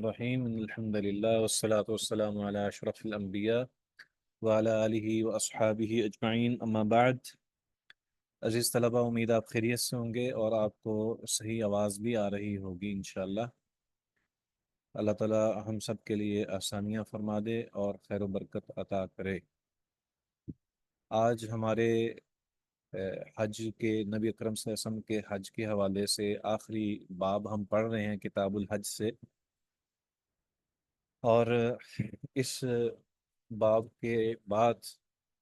الرحیم الحمد للہ والصلاة والسلام علی اشرف الانبیاء وعلی آلہ واصحابہ اجمعین اما بعد۔ عزیز طلبہ، امید آپ خیریت سے ہوں گے اور آپ کو صحیح آواز بھی آ رہی ہوگی انشاءاللہ۔ اللہ تعالی ہم سب کے لیے آسانیاں فرما دے اور خیر و برکت عطا کرے۔ آج ہمارے حج کے نبی اکرم صلی اللہ علیہ وسلم کے حج کے حوالے سے آخری باب ہم پڑھ رہے ہیں کتاب الحج سے، اور اس باب کے بعد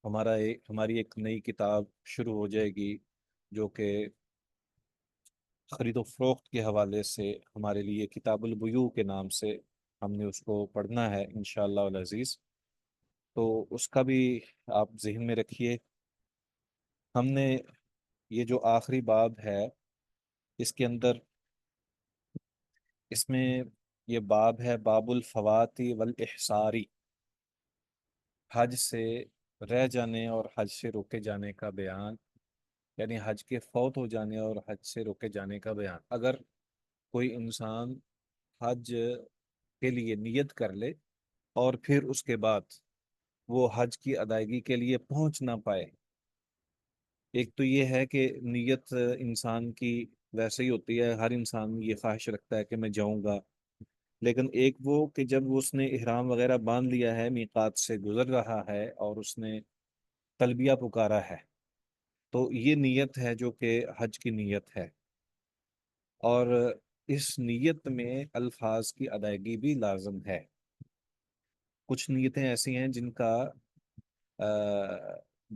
ہماری ایک نئی کتاب شروع ہو جائے گی، جو کہ خرید و فروخت کے حوالے سے ہمارے لیے کتاب البیوع کے نام سے ہم نے اس کو پڑھنا ہے انشاءاللہ العزیز۔ تو اس کا بھی آپ ذہن میں رکھیے۔ ہم نے یہ جو آخری باب ہے، اس کے اندر اس میں یہ باب ہے باب الفواتی والاحصاری، حج سے رہ جانے اور حج سے روکے جانے کا بیان، یعنی حج کے فوت ہو جانے اور حج سے روکے جانے کا بیان۔ اگر کوئی انسان حج کے لیے نیت کر لے اور پھر اس کے بعد وہ حج کی ادائیگی کے لیے پہنچ نہ پائے، ایک تو یہ ہے کہ نیت انسان کی ویسے ہی ہوتی ہے، ہر انسان یہ خواہش رکھتا ہے کہ میں جاؤں گا، لیکن ایک وہ کہ جب اس نے احرام وغیرہ باندھ لیا ہے، میقات سے گزر رہا ہے اور اس نے تلبیہ پکارا ہے، تو یہ نیت ہے جو کہ حج کی نیت ہے، اور اس نیت میں الفاظ کی ادائیگی بھی لازم ہے۔ کچھ نیتیں ایسی ہیں جن کا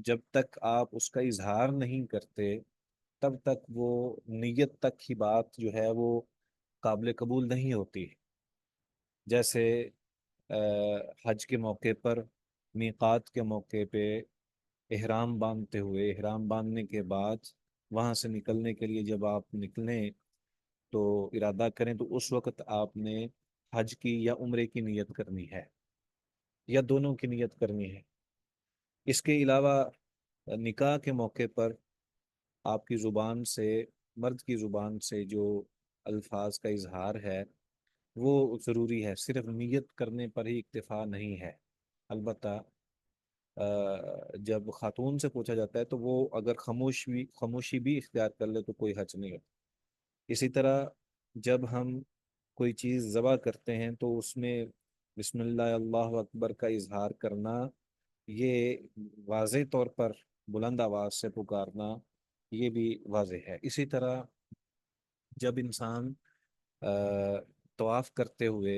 جب تک آپ اس کا اظہار نہیں کرتے تب تک وہ نیت تک ہی بات جو ہے وہ قابل قبول نہیں ہوتی۔ جیسے حج کے موقع پر، میقات کے موقع پہ احرام باندھتے ہوئے، احرام باندھنے کے بعد وہاں سے نکلنے کے لیے جب آپ نکلیں تو ارادہ کریں، تو اس وقت آپ نے حج کی یا عمرے کی نیت کرنی ہے، یا دونوں کی نیت کرنی ہے۔ اس کے علاوہ نکاح کے موقع پر آپ کی زبان سے، مرد کی زبان سے جو الفاظ کا اظہار ہے وہ ضروری ہے، صرف نیت کرنے پر ہی اکتفا نہیں ہے۔ البتہ جب خاتون سے پوچھا جاتا ہے تو وہ اگر خاموشی بھی اختیار کر لے تو کوئی حرج نہیں ہوتا۔ اسی طرح جب ہم کوئی چیز ذبح کرتے ہیں تو اس میں بسم اللہ اللہ اکبر کا اظہار کرنا، یہ واضح طور پر بلند آواز سے پکارنا، یہ بھی واضح ہے۔ اسی طرح جب انسان طواف کرتے ہوئے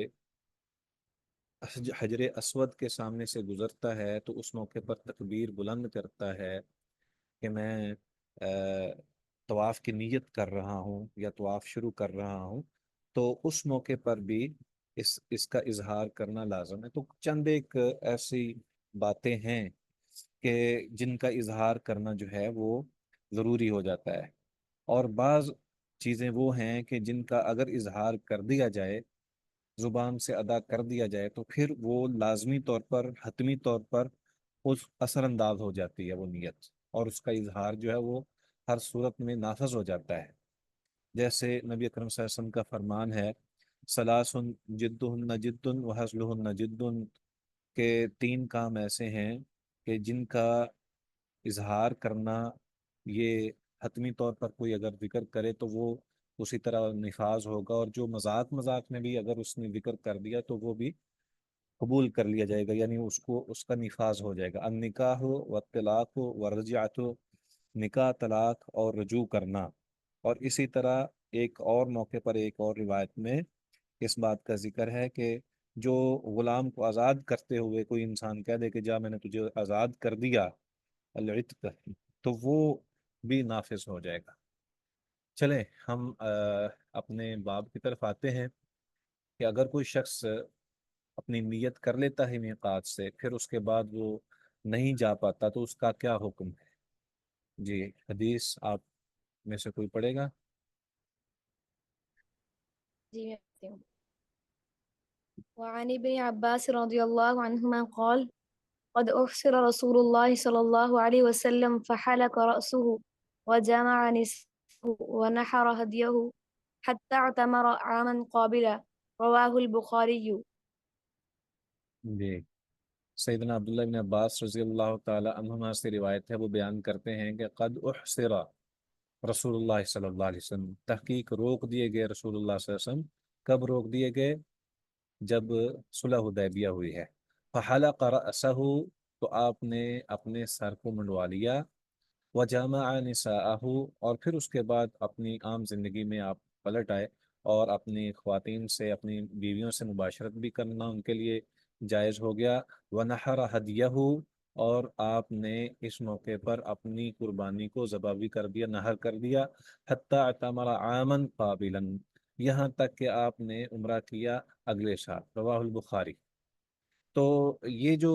حجر اسود کے سامنے سے گزرتا ہے تو اس موقع پر تکبیر بلند کرتا ہے کہ میں طواف کی نیت کر رہا ہوں یا طواف شروع کر رہا ہوں، تو اس موقع پر بھی اس کا اظہار کرنا لازم ہے۔ تو چند ایک ایسی باتیں ہیں کہ جن کا اظہار کرنا جو ہے وہ ضروری ہو جاتا ہے، اور بعض چیزیں وہ ہیں کہ جن کا اگر اظہار کر دیا جائے، زبان سے ادا کر دیا جائے، تو پھر وہ لازمی طور پر، حتمی طور پر اس اثر انداز ہو جاتی ہے وہ نیت، اور اس کا اظہار جو ہے وہ ہر صورت میں نافذ ہو جاتا ہے۔ جیسے نبی اکرم صلی اللہ علیہ وسلم کا فرمان ہے، سلاسن جدہن جد وحزلہن جد، کہ تین کام ایسے ہیں کہ جن کا اظہار کرنا، یہ حتمی طور پر کوئی اگر ذکر کرے تو وہ اسی طرح نفاذ ہوگا، اور جو مذاق مذاق میں بھی اگر اس نے ذکر کر دیا تو وہ بھی قبول کر لیا جائے گا، یعنی اس کا نفاذ ہو جائے گا۔ النکاح و طلاق و رجعت، نکاح، طلاق اور رجوع کرنا۔ اور اسی طرح ایک اور موقع پر، ایک اور روایت میں اس بات کا ذکر ہے کہ جو غلام کو آزاد کرتے ہوئے کوئی انسان کہہ دے کہ جا میں نے تجھے آزاد کر دیا، العتق، تو وہ بھی نافذ ہو جائے گا۔ چلیں ہم اپنے باب کی طرف آتے ہیں کہ اگر کوئی شخص اپنی نیت کر لیتا ہے میقات سے، پھر اس کے بعد وہ نہیں جا پاتا تو اس کا کیا حکم ہے؟ جی، حدیث آپ میں سے کوئی پڑھے گا؟ جی میں پڑھتی ہوں۔ وعن ابن عباس رضی اللہ عنہما قال قد أحسر رسول الله صلى الله عليه وسلم فحلق رأسه وجمع نسله ونحر هديه حتى اعتمر عاما قابلا رواه البخاری. جی، سیدنا عبداللہ بن عباس رضی اللہ تعالی عنہما سے روایت ہے، وہ بیان کرتے ہیں کہ قد احصر رسول اللہ صلی اللہ علیہ وسلم، تحقیق روک دیے گئے رسول اللہ صلی اللہ علیہ وسلم۔ کب روک دیے گئے؟ جب صلح حدیبیہ ہوئی ہے۔ فحلق رأسہ، تو آپ نے اپنے سر کو منڈوا لیا، وجامع نساءہ، اور پھر اس کے بعد اپنی عام زندگی میں آپ پلٹ آئے اور اپنی خواتین سے، اپنی بیویوں سے مباشرت بھی کرنا ان کے لیے جائز ہو گیا۔ ونحر ہدیہ، اور آپ نے اس موقع پر اپنی قربانی کو ذبح بھی کر دیا، نہر کر دیا۔ حتی اعتمر عاما قابلا، یہاں تک کہ آپ نے عمرہ کیا اگلے سال۔ رواہ البخاری۔ تو یہ جو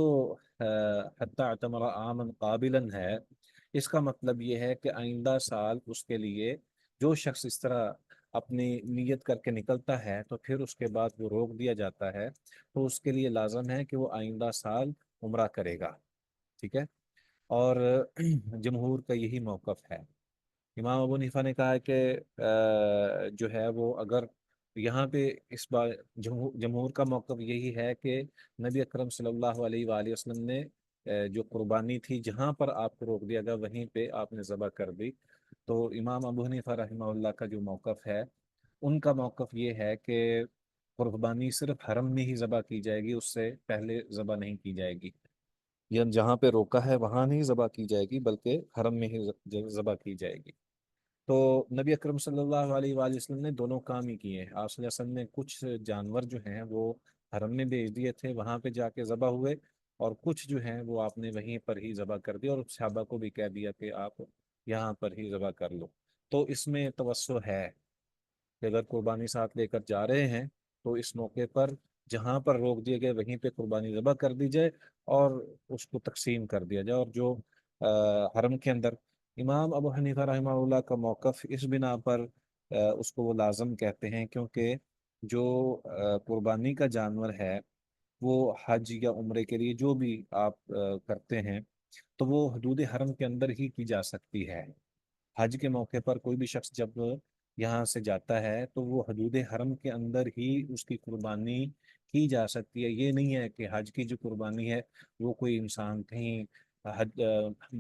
حتی اعتمر عاما قابلا ہے، اس کا مطلب یہ ہے کہ آئندہ سال اس کے لیے جو شخص اس طرح اپنی نیت کر کے نکلتا ہے تو پھر اس کے بعد وہ روک دیا جاتا ہے، تو اس کے لیے لازم ہے کہ وہ آئندہ سال عمرہ کرے گا، ٹھیک ہے۔ اور جمہور کا یہی موقف ہے۔ امام ابو حنیفہ نے کہا ہے کہ جو ہے وہ اگر یہاں پہ اس بار جمہور کا موقف یہی ہے کہ نبی اکرم صلی اللہ علیہ وآلہ وسلم نے جو قربانی تھی جہاں پر آپ کو روک دیا گیا وہیں پہ آپ نے ذبح کر دی۔ تو امام ابو حنیفہ رحمہ اللہ کا جو موقف ہے، ان کا موقف یہ ہے کہ قربانی صرف حرم میں ہی ذبح کی جائے گی، اس سے پہلے ذبح نہیں کی جائے گی، یا جہاں پہ روکا ہے وہاں نہیں ذبح کی جائے گی بلکہ حرم میں ہی ذبح کی جائے گی۔ تو نبی اکرم صلی اللہ علیہ وآلہ وسلم نے دونوں کام ہی کیے ہیں۔ آپ صلی اللہ علیہ وسلم نے کچھ جانور جو ہیں وہ حرم میں بھیج دیے تھے، وہاں پہ جا کے ذبح ہوئے، اور کچھ جو ہیں وہ آپ نے وہیں پر ہی ذبح کر دیا، اور صحابہ کو بھی کہہ دیا کہ آپ یہاں پر ہی ذبح کر لو۔ تو اس میں توسع ہے کہ اگر قربانی ساتھ لے کر جا رہے ہیں تو اس موقع پر جہاں پر روک دیے گئے وہیں پہ قربانی ذبح کر دی جائے اور اس کو تقسیم کر دیا جائے۔ اور جو حرم کے اندر، امام ابو حنیفہ رحمہ اللہ کا موقف اس بنا پر اس کو وہ لازم کہتے ہیں، کیونکہ جو قربانی کا جانور ہے وہ حج یا عمرے کے لیے جو بھی آپ کرتے ہیں تو وہ حدود حرم کے اندر ہی کی جا سکتی ہے۔ حج کے موقع پر کوئی بھی شخص جب یہاں سے جاتا ہے تو وہ حدود حرم کے اندر ہی اس کی قربانی کی جا سکتی ہے۔ یہ نہیں ہے کہ حج کی جو قربانی ہے وہ کوئی انسان کہیں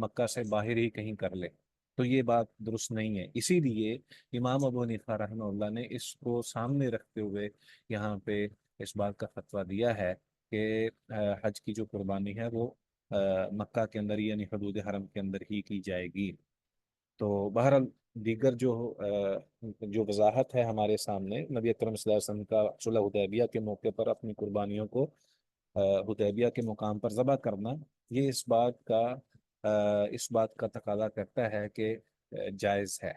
مکہ سے باہر ہی کہیں کر لے، تو یہ بات درست نہیں ہے۔ اسی لیے امام ابو حنیفہ رحمہ اللہ نے اس کو سامنے رکھتے ہوئے یہاں پہ اس بات کا فتویٰ دیا ہے کہ حج کی جو قربانی ہے وہ مکہ کے اندر یعنی حدود حرم کے اندر ہی کی جائے گی۔ تو بہرحال دیگر جو وضاحت ہے ہمارے سامنے، نبی اکرم صلی اللہ علیہ وسلم کا صلح حدیبیہ کے موقع پر اپنی قربانیوں کو حدیبیہ کے مقام پر ذبح کرنا، یہ اس بات کا تقاضا کرتا ہے کہ جائز ہے۔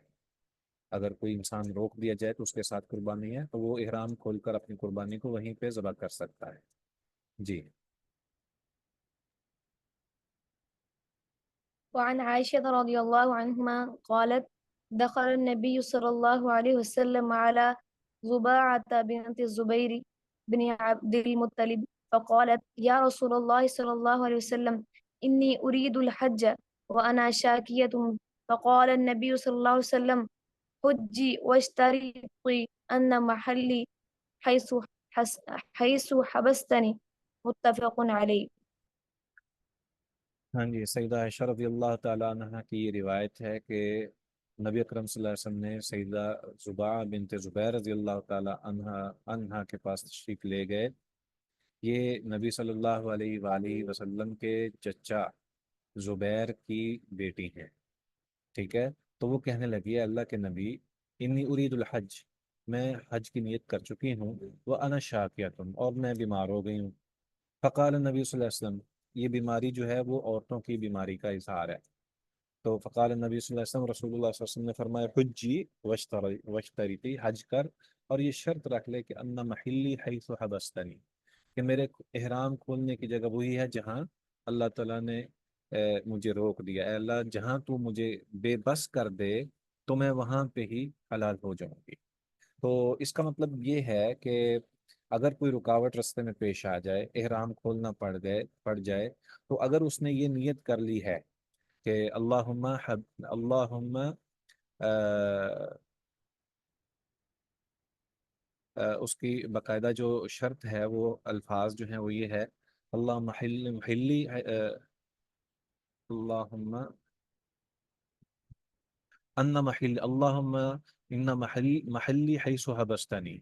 اگر کوئی انسان روک دیا جائے تو اس کے ساتھ قربانی ہے تو وہ احرام کھول کر اپنی قربانی کو وہیں پہ ذبح کر سکتا ہے۔ جی۔ وعن عائشة رضي الله عنهما قالت دخل النبي صلى الله عليه وسلم على زباعة بنت الزبير بن عبد المطلب فقالت يا رسول الله صلى الله عليه وسلم إني أريد الحج وأنا شاكية. فقال النبي صلى الله عليه وسلم حجي واشترطي أن محلي حيث حيث حبستني. متفق عليه. ہاں جی، سیدہ عائشہ رضی اللہ تعالیٰ عنہ کی یہ روایت ہے کہ نبی اکرم صلی اللہ علیہ وسلم نے سیدہ زباع بنت زبیر رضی اللہ تعالیٰ عنہ کے پاس تشریف لے گئے۔ یہ نبی صلی اللہ علیہ وآلہ وسلم کے چچا زبیر کی بیٹی ہیں، ٹھیک ہے۔ تو وہ کہنے لگی ہے اللہ کے نبی، انی ارید الحج، میں حج کی نیت کر چکی ہوں، وہ انا شاکیتن، اور میں بیمار ہو گئی ہوں۔ فقال نبی صلی اللہ علیہ وسلم، یہ بیماری جو ہے وہ عورتوں کی بیماری کا اظہار ہے۔ تو فقال نبی صلی اللہ علیہ وسلم، رسول اللہ صلی اللہ علیہ وسلم نے فرمایا حجی واشتریتی، حج کر اور یہ شرط رکھ لے کہ ان محلی حیث حبستنی، کہ میرے احرام کھولنے کی جگہ وہی ہے جہاں اللہ تعالیٰ نے مجھے روک دیا۔ اے اللہ، جہاں تو مجھے بے بس کر دے تو میں وہاں پہ ہی حلال ہو جاؤں گی۔ تو اس کا مطلب یہ ہے کہ اگر کوئی رکاوٹ رستے میں پیش آ جائے، احرام کھولنا پڑ جائے، تو اگر اس نے یہ نیت کر لی ہے کہ اللہم اس کی باقاعدہ جو شرط ہے وہ الفاظ جو ہیں وہ یہ ہے، اللہ محل محلی اللہم ان محل اللہم ان محلی حیث حبستنی،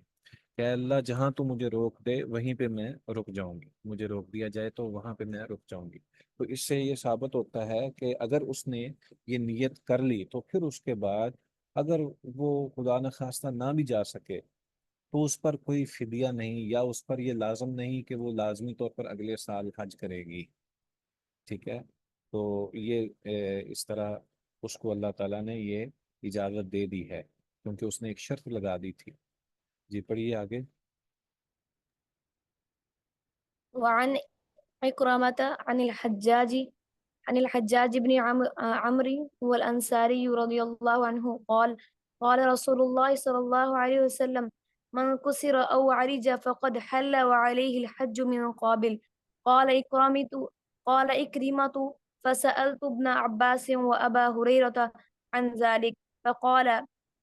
کہ اللہ جہاں تو مجھے روک دے وہیں پہ میں رک جاؤں گی، مجھے روک دیا جائے تو وہاں پہ میں رک جاؤں گی۔ تو اس سے یہ ثابت ہوتا ہے کہ اگر اس نے یہ نیت کر لی تو پھر اس کے بعد اگر وہ خدا نخواستہ نہ بھی جا سکے تو اس پر کوئی فدیہ نہیں، یا اس پر یہ لازم نہیں کہ وہ لازمی طور پر اگلے سال حج کرے گی، ٹھیک ہے؟ تو یہ اس طرح اس کو اللہ تعالیٰ نے یہ اجازت دے دی ہے، کیونکہ اس نے ایک شرط لگا دی تھی۔ جی پڑھیے آگے۔ وعن عكرمة عن الحجاج بن عمرو والأنصاري رضي الله عنه قال قال رسول الله صلى الله عليه وسلم من كسر أو عرج فقد حل وعليه الحج من قابل. قال إكرمة قال إكرمة فسألت ابن عباس وأبا هريرة عن ذلك فقال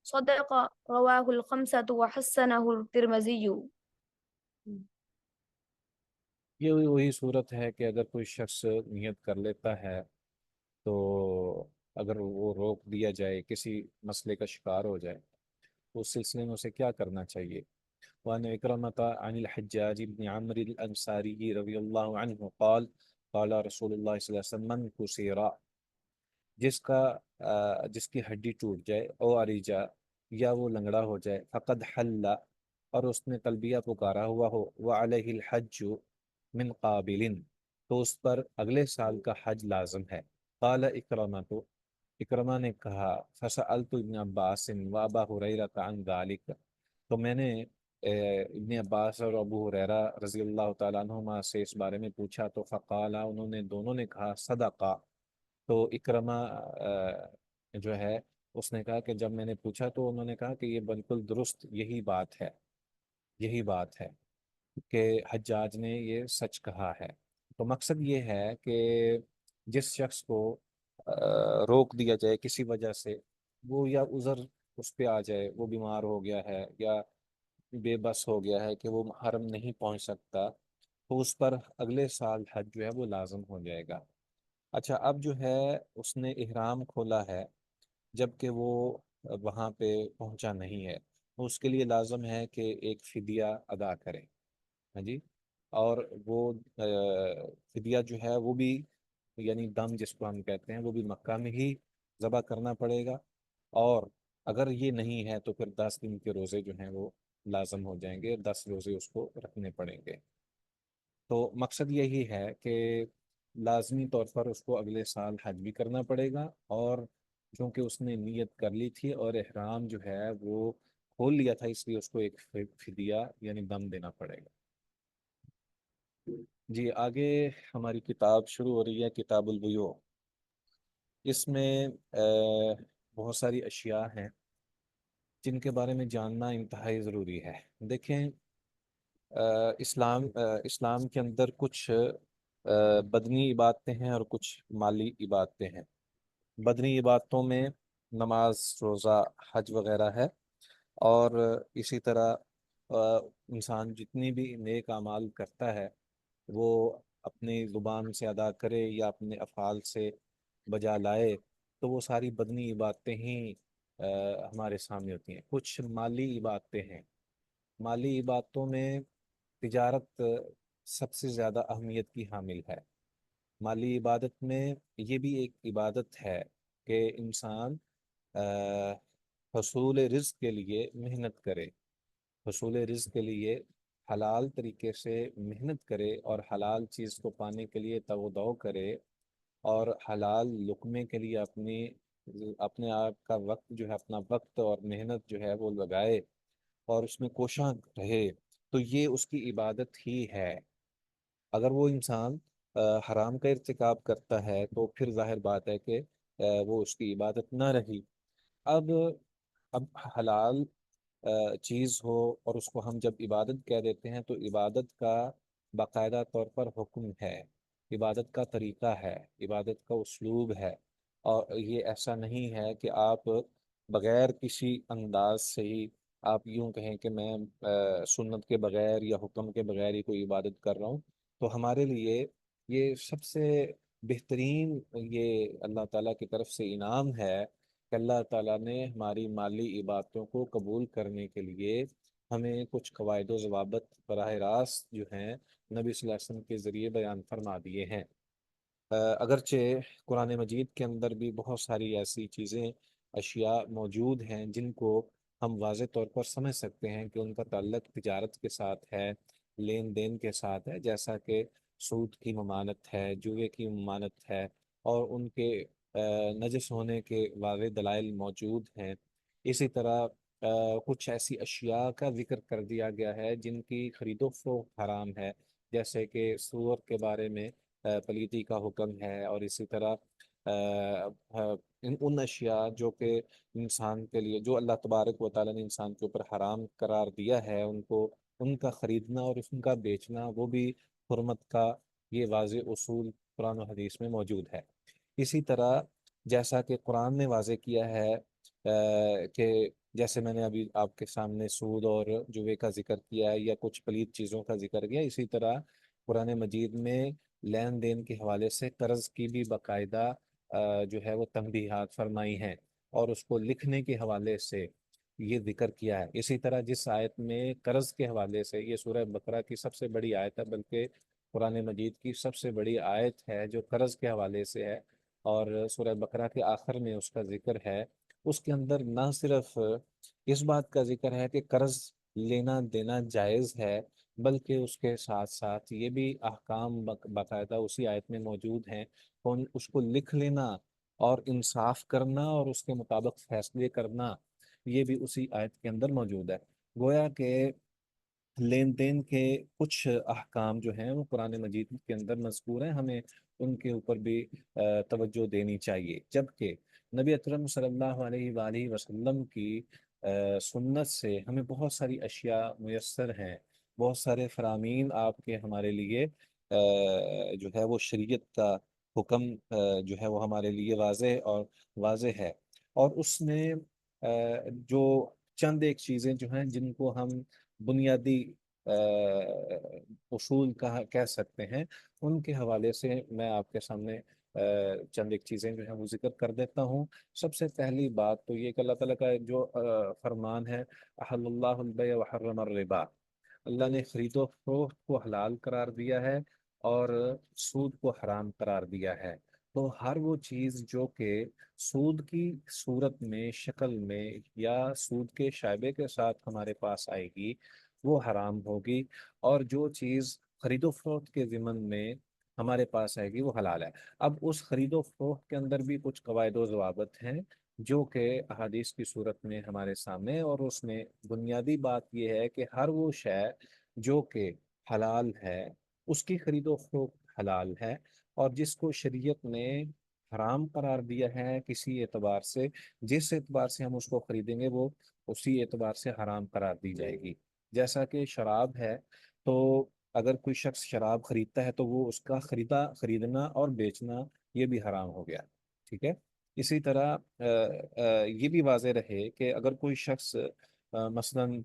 صدق. رواه الخمسة وحسنه الترمذي. یہ وہی صورت ہے کہ اگر کوئی شخص نیت کر لیتا ہے تو اگر وہ روک دیا جائے، کسی مسئلے کا شکار ہو جائے، تو اس سلسلے میں اسے کیا کرنا چاہیے؟ وعن اکرمۃ عن الحجاج بن عمرو الانصاری رضی اللہ عنہ قال قال رسول اللہ صلی اللہ علیہ وسلم من کسیرا، جس کی ہڈی ٹوٹ جائے، او عریجا یا وہ لنگڑا ہو جائے، فقد حل اور اس نے تلبیہ پکارا ہوا ہو، وعلیہ الحج من قابل تو اس پر اگلے سال کا حج لازم ہے۔ قال اکرمہ تو اکرمہ نے کہا فسألت ابن عباس و ابا ہریرہ عن ذلک، تو میں نے ابن عباس اور ابو ہریرہ رضی اللہ تعالیٰ عنہما سے اس بارے میں پوچھا، تو فقالا انہوں نے دونوں نے کہا صدقہ۔ تو اکرمہ جو ہے اس نے کہا کہ جب میں نے پوچھا تو انہوں نے کہا کہ یہ بالکل درست، یہی بات ہے، یہی بات ہے کہ حجاج نے یہ سچ کہا ہے۔ تو مقصد یہ ہے کہ جس شخص کو روک دیا جائے کسی وجہ سے، وہ یا عذر اس پہ آ جائے، وہ بیمار ہو گیا ہے یا بے بس ہو گیا ہے کہ وہ حرم نہیں پہنچ سکتا، تو اس پر اگلے سال حج جو ہے وہ لازم ہو جائے گا۔ اچھا، اب جو ہے اس نے احرام کھولا ہے جبکہ وہ وہاں پہ پہنچا نہیں ہے، تو اس کے لیے لازم ہے کہ ایک فدیہ ادا کرے، ہاں جی۔ اور وہ فدیہ جو ہے وہ بھی، یعنی دم جس کو ہم کہتے ہیں، وہ بھی مکہ میں ہی ذبح کرنا پڑے گا، اور اگر یہ نہیں ہے تو پھر 10 دن کے روزے جو ہیں وہ لازم ہو جائیں گے، 10 روزے اس کو رکھنے پڑیں گے۔ تو مقصد یہی ہے کہ لازمی طور پر اس کو اگلے سال حج بھی کرنا پڑے گا، اور چونکہ اس نے نیت کر لی تھی اور احرام جو ہے وہ کھول لیا تھا، اس لیے اس کو ایک فدیہ یعنی دم دینا پڑے گا۔ جی آگے ہماری کتاب شروع ہو رہی ہے، کتاب البیوع۔ اس میں بہت ساری اشیاء ہیں جن کے بارے میں جاننا انتہائی ضروری ہے۔ دیکھیں، اسلام کے اندر کچھ بدنی عبادتیں ہیں اور کچھ مالی عبادتیں ہیں۔ بدنی عبادتوں میں نماز، روزہ، حج وغیرہ ہے، اور اسی طرح انسان جتنی بھی نیک اعمال کرتا ہے وہ اپنی زبان سے ادا کرے یا اپنے افعال سے بجا لائے، تو وہ ساری بدنی عبادتیں ہی ہمارے سامنے ہوتی ہیں۔ کچھ مالی عبادتیں ہیں۔ مالی عبادتوں میں تجارت سب سے زیادہ اہمیت کی حامل ہے۔ مالی عبادت میں یہ بھی ایک عبادت ہے کہ انسان حصول رزق کے لیے محنت کرے، حصول رزق کے لیے حلال طریقے سے محنت کرے، اور حلال چیز کو پانے کے لیے تگ و دو کرے، اور حلال لقمے کے لیے اپنے آپ کا وقت جو ہے، اپنا وقت اور محنت جو ہے وہ لگائے، اور اس میں کوشاں رہے، تو یہ اس کی عبادت ہی ہے۔ اگر وہ انسان حرام کا ارتکاب کرتا ہے تو پھر ظاہر بات ہے کہ وہ اس کی عبادت نہ رہی۔ اب اب حلال چیز ہو اور اس کو ہم جب عبادت کہہ دیتے ہیں تو عبادت کا باقاعدہ طور پر حکم ہے، عبادت کا طریقہ ہے، عبادت کا اسلوب ہے، اور یہ ایسا نہیں ہے کہ آپ بغیر کسی انداز سے ہی آپ یوں کہیں کہ میں سنت کے بغیر یا حکم کے بغیر ہی کوئی عبادت کر رہا ہوں، تو ہمارے لیے یہ سب سے بہترین یہ اللہ تعالیٰ کی طرف سے انعام ہے کہ اللہ تعالیٰ نے ہماری مالی عبادتوں کو قبول کرنے کے لیے ہمیں کچھ قواعد و ضوابط براہ راست جو ہیں نبی صلی اللہ علیہ وسلم کے ذریعے بیان فرما دیے ہیں۔ اگرچہ قرآن مجید کے اندر بھی بہت ساری ایسی چیزیں، اشیاء موجود ہیں جن کو ہم واضح طور پر سمجھ سکتے ہیں کہ ان کا تعلق تجارت کے ساتھ ہے، لین دین کے ساتھ ہے، جیسا کہ سود کی ممانعت ہے، جوئے کی ممانعت ہے، اور ان کے نجس ہونے کے واضح دلائل موجود ہیں۔ اسی طرح کچھ ایسی اشیاء کا ذکر کر دیا گیا ہے جن کی خرید و فروخت حرام ہے، جیسے کہ سور کے بارے میں پلیتی کا حکم ہے، اور اسی طرح ان اشیاء جو کہ انسان کے لیے، جو اللہ تبارک و تعالیٰ نے انسان کے اوپر حرام قرار دیا ہے، ان کو، ان کا خریدنا اور ان کا بیچنا، وہ بھی حرمت کا یہ واضح اصول قرآن و حدیث میں موجود ہے۔ اسی طرح جیسا کہ قرآن نے واضح کیا ہے کہ جیسے میں نے ابھی آپ کے سامنے سود اور جوے کا ذکر کیا ہے یا کچھ پلید چیزوں کا ذکر کیا، اسی طرح قرآن مجید میں لین دین کے حوالے سے قرض کی بھی باقاعدہ جو ہے وہ تنبیہات فرمائی ہیں، اور اس کو لکھنے کے حوالے سے یہ ذکر کیا ہے۔ اسی طرح جس آیت میں قرض کے حوالے سے، یہ سورہ بقرہ کی سب سے بڑی آیت ہے، بلکہ قرآن مجید کی سب سے بڑی آیت ہے جو قرض کے حوالے سے ہے، اور سورہ بقرہ کے آخر میں اس کا ذکر ہے۔ اس کے اندر نہ صرف اس بات کا ذکر ہے کہ قرض لینا دینا جائز ہے، بلکہ اس کے ساتھ ساتھ یہ بھی احکام باقاعدہ اسی آیت میں موجود ہیں، اس کو لکھ لینا اور انصاف کرنا اور اس کے مطابق فیصلے کرنا، یہ بھی اسی آیت کے اندر موجود ہے۔ گویا کہ لین دین کے کچھ احکام جو ہیں وہ قرآن مجید کے اندر مذکور ہیں، ہمیں ان کے اوپر بھی توجہ دینی چاہیے، جبکہ نبی اکرم صلی اللہ علیہ وآلہ وسلم کی سنت سے ہمیں بہت ساری اشیاء میسر ہیں، بہت سارے فرامین آپ کے ہمارے لیے جو ہے وہ شریعت کا حکم جو ہے وہ ہمارے لیے واضح اور واضح ہے، اور اس میں جو چند ایک چیزیں جو ہیں جن کو ہم بنیادی اصول کہہ سکتے ہیں، ان کے حوالے سے میں آپ کے سامنے چند ایک چیزیں جو ہیں وہ ذکر کر دیتا ہوں۔ سب سے پہلی بات تو یہ کہ اللہ تعالیٰ کا جو فرمان ہے، احل اللہ البیع وحرم الربا، اللہ نے خرید و فروخت کو حلال قرار دیا ہے اور سود کو حرام قرار دیا ہے۔ تو ہر وہ چیز جو کہ سود کی صورت میں، شکل میں، یا سود کے شائبے کے ساتھ ہمارے پاس آئے گی، وہ حرام ہوگی، اور جو چیز خرید و فروخت کے ضمن میں ہمارے پاس آئے گی وہ حلال ہے۔ اب اس خرید و فروخت کے اندر بھی کچھ قواعد و ضوابط ہیں جو کہ احادیث کی صورت میں ہمارے سامنے، اور اس میں بنیادی بات یہ ہے کہ ہر وہ شے جو کہ حلال ہے اس کی خرید و فروخت حلال ہے، اور جس کو شریعت نے حرام قرار دیا ہے کسی اعتبار سے، جس اعتبار سے ہم اس کو خریدیں گے وہ اسی اعتبار سے حرام قرار دی جائے گی۔ جیسا کہ شراب ہے، تو اگر کوئی شخص شراب خریدتا ہے تو وہ اس کا خریدنا اور بیچنا یہ بھی حرام ہو گیا، ٹھیک ہے۔ اسی طرح یہ بھی واضح رہے کہ اگر کوئی شخص مثلاً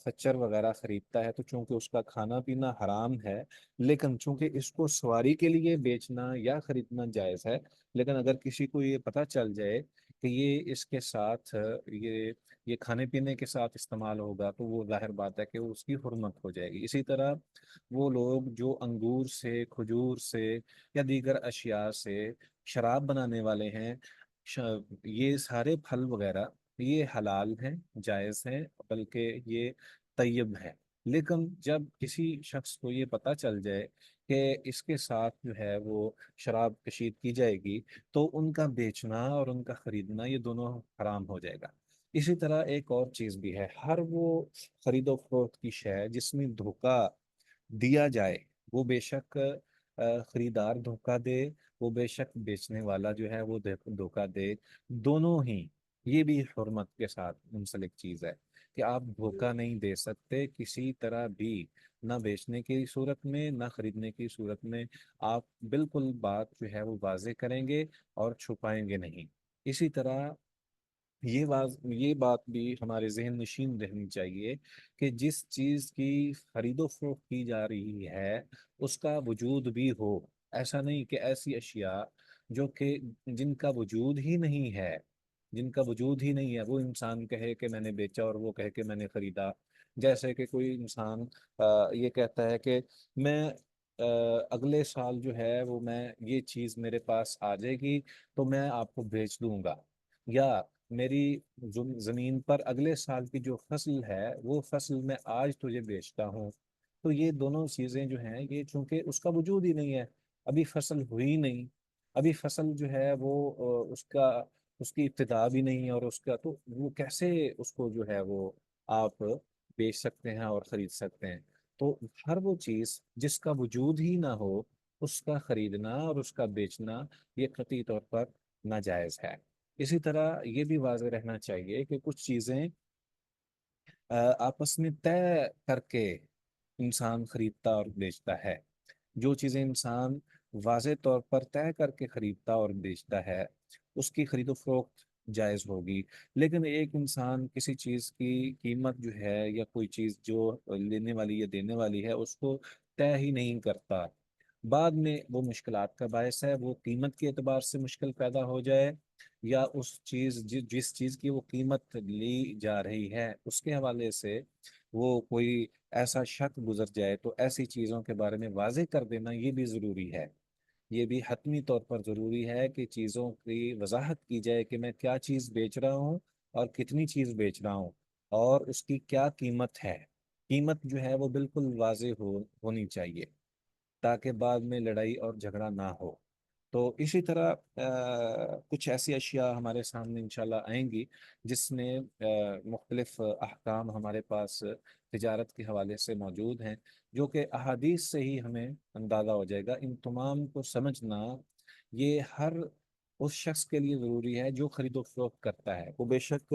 خچر وغیرہ خریدتا ہے، تو چونکہ اس کا کھانا پینا حرام ہے، لیکن چونکہ اس کو سواری کے لیے بیچنا یا خریدنا جائز ہے، لیکن اگر کسی کو یہ پتہ چل جائے کہ یہ اس کے ساتھ یہ کھانے پینے کے ساتھ استعمال ہوگا، تو وہ ظاہر بات ہے کہ اس کی حرمت ہو جائے گی۔ اسی طرح وہ لوگ جو انگور سے، کھجور سے یا دیگر اشیاء سے شراب بنانے والے ہیں، یہ سارے پھل وغیرہ یہ حلال ہیں، جائز ہیں، بلکہ یہ طیب ہیں، لیکن جب کسی شخص کو یہ پتہ چل جائے کہ اس کے ساتھ جو ہے وہ شراب کشید کی جائے گی، تو ان کا بیچنا اور ان کا خریدنا یہ دونوں حرام ہو جائے گا۔ اسی طرح ایک اور چیز بھی ہے، ہر وہ خرید و فروخت کی شے جس میں دھوکہ دیا جائے، وہ بے شک خریدار دھوکہ دے، وہ بے شک بیچنے والا جو ہے وہ دھوکہ دے، دونوں ہی یہ بھی حرمت کے ساتھ منسلک چیز ہے کہ آپ دھوکہ نہیں دے سکتے کسی طرح بھی، نہ بیچنے کی صورت میں نہ خریدنے کی صورت میں، آپ بالکل بات جو ہے وہ واضح کریں گے اور چھپائیں گے نہیں۔ اسی طرح یہ بات بھی ہمارے ذہن نشین رہنی چاہیے کہ جس چیز کی خرید و فروخت کی جا رہی ہے اس کا وجود بھی ہو۔ ایسا نہیں کہ ایسی اشیاء جو کہ جن کا وجود ہی نہیں ہے، جن کا وجود ہی نہیں ہے، وہ انسان کہے کہ میں نے بیچا اور وہ کہے کہ میں نے خریدا۔ جیسے کہ کوئی انسان یہ کہتا ہے کہ میں اگلے سال جو ہے وہ میں یہ چیز میرے پاس آ جائے گی تو میں آپ کو بیچ دوں گا، یا میری زمین پر اگلے سال کی جو فصل ہے وہ فصل میں آج تجھے بیچتا ہوں۔ تو یہ دونوں چیزیں جو ہیں یہ چونکہ اس کا وجود ہی نہیں ہے، ابھی فصل ہوئی نہیں، ابھی فصل جو ہے وہ اس کی ابتدا بھی نہیں ہے، اور اس کا تو وہ کیسے اس کو جو ہے وہ آپ بیچ سکتے ہیں اور خرید سکتے ہیں؟ تو ہر وہ چیز جس کا وجود ہی نہ ہو اس کا خریدنا اور اس کا بیچنا یہ قطعی طور پر ناجائز ہے۔ اسی طرح یہ بھی واضح رہنا چاہیے کہ کچھ چیزیں آپس میں طے کر کے انسان خریدتا اور بیچتا ہے۔ جو چیزیں انسان واضح طور پر طے کر کے خریدتا اور بیچتا ہے اس کی خرید و فروخت جائز ہوگی۔ لیکن ایک انسان کسی چیز کی قیمت جو ہے یا کوئی چیز جو لینے والی یا دینے والی ہے اس کو طے ہی نہیں کرتا، بعد میں وہ مشکلات کا باعث ہے، وہ قیمت کے اعتبار سے مشکل پیدا ہو جائے، یا اس چیز جس چیز کی وہ قیمت لی جا رہی ہے اس کے حوالے سے وہ کوئی ایسا شک گزر جائے، تو ایسی چیزوں کے بارے میں واضح کر دینا یہ بھی ضروری ہے۔ یہ بھی حتمی طور پر ضروری ہے کہ چیزوں کی وضاحت کی جائے کہ میں کیا چیز بیچ رہا ہوں اور کتنی چیز بیچ رہا ہوں اور اس کی کیا قیمت ہے۔ قیمت جو ہے وہ بالکل واضح ہونی چاہیے تاکہ بعد میں لڑائی اور جھگڑا نہ ہو۔ تو اسی طرح کچھ ایسی اشیاء ہمارے سامنے انشاءاللہ آئیں گی جس میں مختلف احکام ہمارے پاس تجارت کے حوالے سے موجود ہیں، جو کہ احادیث سے ہی ہمیں اندازہ ہو جائے گا۔ ان تمام کو سمجھنا یہ ہر اس شخص کے لیے ضروری ہے جو خرید و فروخت کرتا ہے، وہ بے شک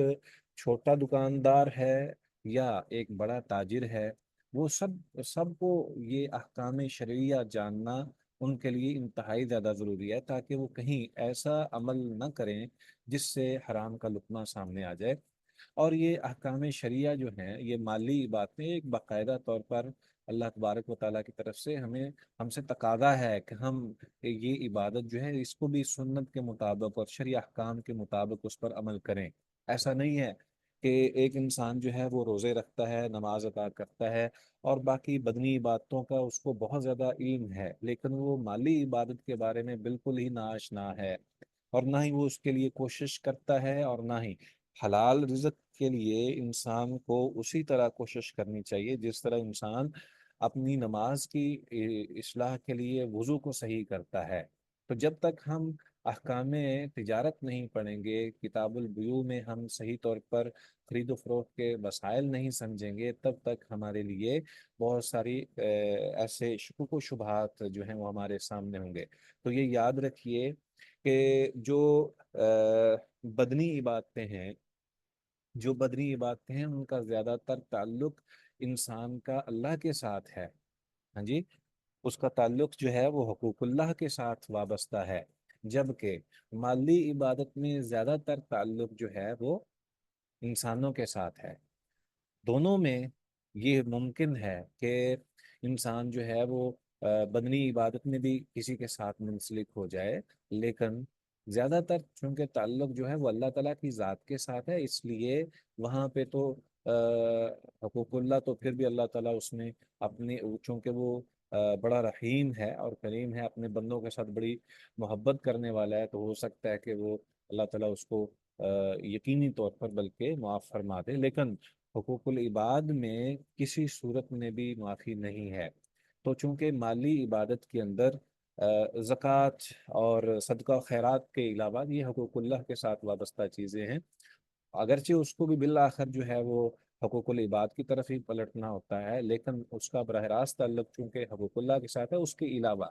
چھوٹا دکاندار ہے یا ایک بڑا تاجر ہے، وہ سب کو یہ احکام شرعیہ جاننا ان کے لیے انتہائی زیادہ ضروری ہے، تاکہ وہ کہیں ایسا عمل نہ کریں جس سے حرام کا لقمہ سامنے آ جائے۔ اور یہ احکام شریعہ جو ہیں یہ مالی باتیں ایک باقاعدہ طور پر اللہ تبارک و تعالیٰ کی طرف سے ہم سے تقاضا ہے کہ ہم یہ عبادت جو ہے اس کو بھی سنت کے مطابق اور شرعی احکام کے مطابق اس پر عمل کریں۔ ایسا نہیں ہے کہ ایک انسان جو ہے وہ روزے رکھتا ہے، نماز ادا کرتا ہے اور باقی بدنی عبادتوں کا اس کو بہت زیادہ علم ہے، لیکن وہ مالی عبادت کے بارے میں بالکل ہی ناآشنا ہے، اور نہ ہی وہ اس کے لیے کوشش کرتا ہے، اور نہ ہی حلال رزق کے لیے انسان کو اسی طرح کوشش کرنی چاہیے جس طرح انسان اپنی نماز کی اصلاح کے لیے وضو کو صحیح کرتا ہے۔ تو جب تک ہم احکام تجارت نہیں پڑھیں گے، کتاب البیوع میں ہم صحیح طور پر خرید و فروخت کے مسائل نہیں سمجھیں گے، تب تک ہمارے لیے بہت ساری ایسے شکوک و شبہات جو ہیں وہ ہمارے سامنے ہوں گے۔ تو یہ یاد رکھیے کہ جو بدنی عبادتیں ہیں، جو بدنی عبادتیں ہیں ان کا زیادہ تر تعلق انسان کا اللہ کے ساتھ ہے، ہاں جی، اس کا تعلق جو ہے وہ حقوق اللہ کے ساتھ وابستہ ہے، جبکہ مالی عبادت میں زیادہ تر تعلق جو ہے وہ انسانوں کے ساتھ ہے۔ دونوں میں یہ ممکن ہے کہ انسان جو ہے وہ بدنی عبادت میں بھی کسی کے ساتھ منسلک ہو جائے، لیکن زیادہ تر چونکہ تعلق جو ہے وہ اللہ تعالیٰ کی ذات کے ساتھ ہے، اس لیے وہاں پہ تو حقوق اللہ تو پھر بھی اللہ تعالیٰ اس میں اپنے، چونکہ وہ بڑا رحیم ہے اور کریم ہے، اپنے بندوں کے ساتھ بڑی محبت کرنے والا ہے، تو ہو سکتا ہے کہ وہ اللہ تعالیٰ اس کو یقینی طور پر بلکہ معاف فرما دے، لیکن حقوق العباد میں کسی صورت میں بھی معافی نہیں ہے۔ تو چونکہ مالی عبادت کے اندر زکوٰۃ اور صدقہ و خیرات کے علاوہ یہ حقوق اللہ کے ساتھ وابستہ چیزیں ہیں، اگرچہ اس کو بھی بالآخر جو ہے وہ حقوق العباد کی طرف ہی پلٹنا ہوتا ہے، لیکن اس کا براہ راست تعلق چونکہ حقوق اللہ کے ساتھ ہے، اس کے علاوہ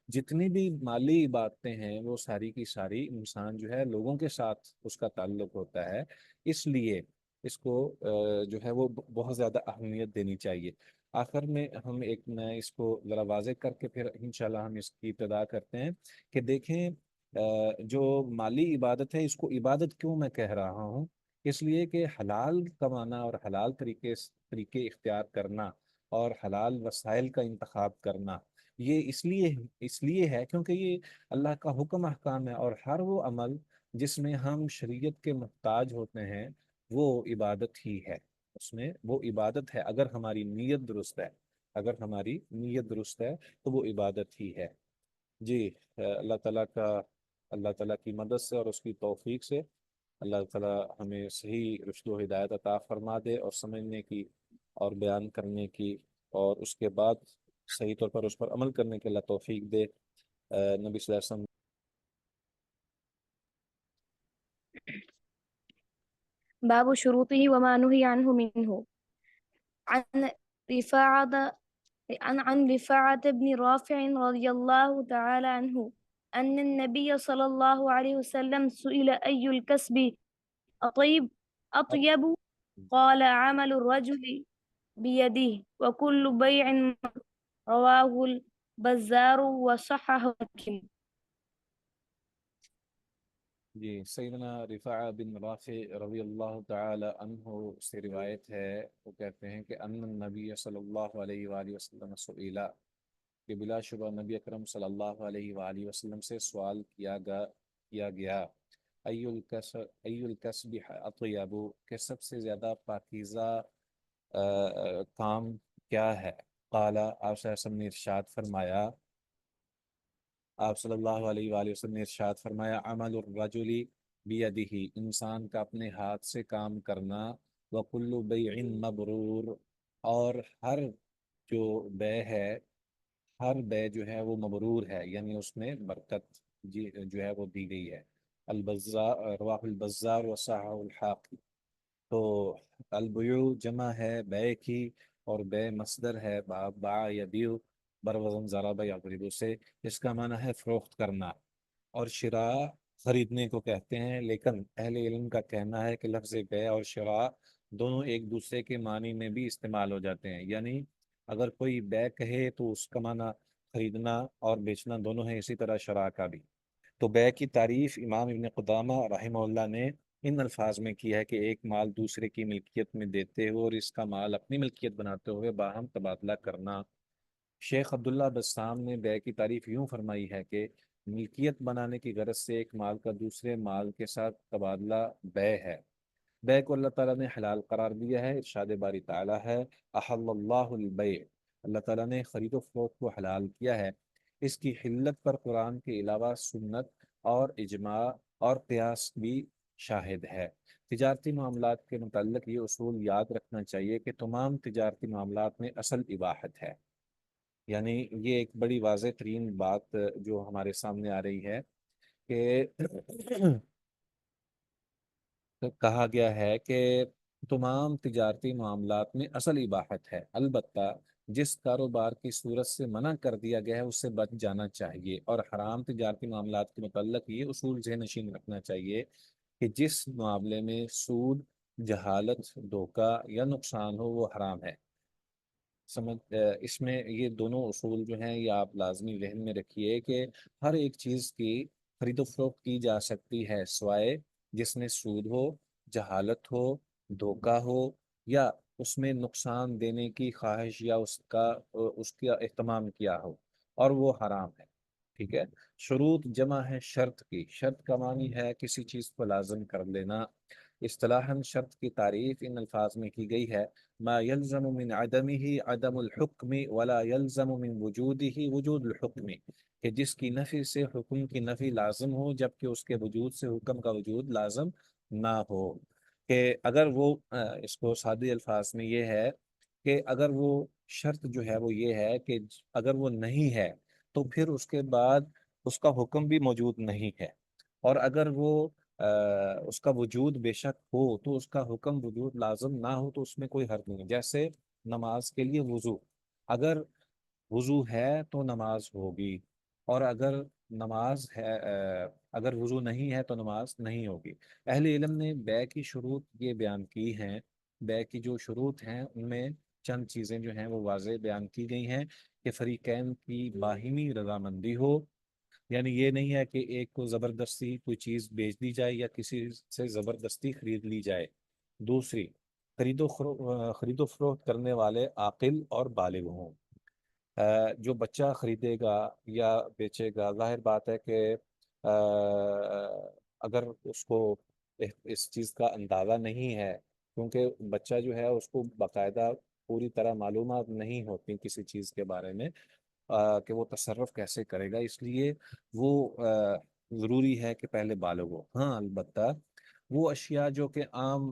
جتنی بھی مالی عبادتیں ہیں وہ ساری کی ساری انسان جو ہے لوگوں کے ساتھ اس کا تعلق ہوتا ہے، اس لیے اس کو جو ہے وہ بہت زیادہ اہمیت دینی چاہیے۔ آخر میں میں اس کو ذرا واضح کر کے پھر انشاءاللہ ہم اس کی ابتدا کرتے ہیں کہ دیکھیں جو مالی عبادت ہے اس کو عبادت کیوں میں کہہ رہا ہوں؟ اس لیے کہ حلال کمانا اور حلال طریقے اختیار کرنا اور حلال وسائل کا انتخاب کرنا، یہ اس لیے ہے کیونکہ یہ اللہ کا حکم احکام ہے، اور ہر وہ عمل جس میں ہم شریعت کے محتاج ہوتے ہیں وہ عبادت ہی ہے، اس میں وہ عبادت ہے اگر ہماری نیت درست ہے، اگر ہماری نیت درست ہے تو وہ عبادت ہی ہے۔ جی، اللہ تعالیٰ کی مدد سے اور اس کی توفیق سے اللہ تعالیٰ ہمیں صحیح رشد و ہدایت عطا فرما دے، اور سمجھنے کی اور بیان کرنے کی، اور اس کے بعد صحیح طور پر اس پر عمل کرنے کے اللہ توفیق دے۔ نبی صلی اللہ علیہ وسلم باب شروطه وما نهي عنه منه. عن رفاعة عن رفاعة بن رافع رضي الله تعالى عنه أن النبي صلى الله عليه وسلم سئل أي الكسب أطيب أطيب، قال عمل الرجل بيده وكل بيع، رواه البزار وصححه الحاكم۔ جی، سیدنا رفاع بن رافع رضی اللہ تعالی عنہ سے روایت ہے، وہ کہتے ہیں کہ ان النبی صلی اللہ علیہ وآلہ وسلم سئیلا، کہ بلا شبہ نبی اکرم صلی اللہ علیہ وآلہ وسلم سے سوال کیا گیا ای الکسب اطیب، کہ سب سے زیادہ پاکیزہ کام کیا ہے؟ قال، آپ صلی اللہ علیہ وسلم نے ارشاد فرمایا، آپ صلی اللہ علیہ وآلہ وسلم نے ارشاد فرمایا، عمل الرجل بیدہ، انسان کا اپنے ہاتھ سے کام کرنا، وکل بیع مبرور، اور ہر جو بے ہے، ہر بے جو ہے وہ مبرور ہے، یعنی اس میں برکت جی جو ہے وہ دی گئی ہے۔ البزار، رواہ البزار وصححہ الحاکم۔ تو البیع جمع ہے بے کی، اور بے مصدر ہے باع یبیع، بروزن ضرب یضرب سے، اس کا معنی ہے فروخت کرنا، اور شراء خریدنے کو کہتے ہیں، لیکن اہل علم کا کہنا ہے کہ لفظ بے اور شراء دونوں ایک دوسرے کے معنی میں بھی استعمال ہو جاتے ہیں، یعنی اگر کوئی بے کہے تو اس کا معنی خریدنا اور بیچنا دونوں ہے، اسی طرح شراء کا بھی۔ تو بے کی تعریف امام ابن قدامہ رحمہ اللہ نے ان الفاظ میں کی ہے کہ ایک مال دوسرے کی ملکیت میں دیتے ہوئے اور اس کا مال اپنی ملکیت بناتے ہوئے باہم تبادلہ کرنا۔ شیخ عبداللہ بسام نے بے کی تعریف یوں فرمائی ہے کہ ملکیت بنانے کی غرض سے ایک مال کا دوسرے مال کے ساتھ تبادلہ بے ہے۔ بے کو اللہ تعالیٰ نے حلال قرار دیا ہے، ارشاد باری تعالیٰ ہے، احل اللہ البیع، اللہ تعالیٰ نے خرید و فروخت کو حلال کیا ہے۔ اس کی حلت پر قرآن کے علاوہ سنت اور اجماع اور قیاس بھی شاہد ہے۔ تجارتی معاملات کے متعلق یہ اصول یاد رکھنا چاہیے کہ تمام تجارتی معاملات میں اصل اباحت ہے، یعنی یہ ایک بڑی واضح ترین بات جو ہمارے سامنے آ رہی ہے کہ کہا گیا ہے کہ تمام تجارتی معاملات میں اصل اباحت ہے، البتہ جس کاروبار کی صورت سے منع کر دیا گیا ہے اس سے بچ جانا چاہیے، اور حرام تجارتی معاملات کے متعلق یہ اصول ذہن نشین رکھنا چاہیے کہ جس معاملے میں سود، جہالت، دھوکہ یا نقصان ہو وہ حرام ہے۔ اس میں یہ دونوں اصول جو ہیں یہ آپ لازمی ذہن میں رکھیے کہ ہر ایک چیز کی خرید و فروخت کی جا سکتی ہے سوائے جس میں سود ہو، جہالت ہو، دھوکہ ہو، یا اس میں نقصان دینے کی خواہش یا اس کا اہتمام کیا ہو، اور وہ حرام ہے۔ ٹھیک ہے۔ شروط جمع ہے شرط کی، شرط کا معنی ہے کسی چیز کو لازم کر لینا۔ اصطلاحاً شرط کی تعریف ان الفاظ میں کی گئی ہے، ما يلزم من عدمه عدم الحکم ولا يلزم من وجوده وجود الحکم، کہ جس کی نفی سے حکم کی نفی لازم ہو جبکہ اس کے وجود سے حکم کا وجود لازم نہ ہو۔ کہ اگر وہ اس کو سادے الفاظ میں یہ ہے کہ اگر وہ شرط جو ہے وہ یہ ہے کہ اگر وہ نہیں ہے تو پھر اس کے بعد اس کا حکم بھی موجود نہیں ہے، اور اگر وہ اس کا وجود بے شک ہو تو اس کا حکم وجود لازم نہ ہو تو اس میں کوئی حرج نہیں ہے۔ جیسے نماز کے لیے وضو، اگر وضو ہے تو نماز ہوگی، اور اگر وضو نہیں ہے تو نماز نہیں ہوگی۔ اہل علم نے بے کی شروط یہ بیان کی ہیں، بے کی جو شروط ہیں ان میں چند چیزیں جو ہیں وہ واضح بیان کی گئی ہیں کہ فریقین کی باہمی رضامندی ہو، یعنی یہ نہیں ہے کہ ایک کو زبردستی کوئی چیز بیچ دی جائے یا کسی سے زبردستی خرید لی جائے۔ دوسری، خرید و فروخت کرنے والے عاقل اور بالغ ہوں۔ جو بچہ خریدے گا یا بیچے گا، ظاہر بات ہے کہ اگر اس کو اس چیز کا اندازہ نہیں ہے، کیونکہ بچہ جو ہے اس کو باقاعدہ پوری طرح معلومات نہیں ہوتی کسی چیز کے بارے میں، کہ وہ تصرف کیسے کرے گا، اس لیے وہ ضروری ہے کہ پہلے بالغ ہو۔ ہاں البتہ وہ اشیاء جو کہ عام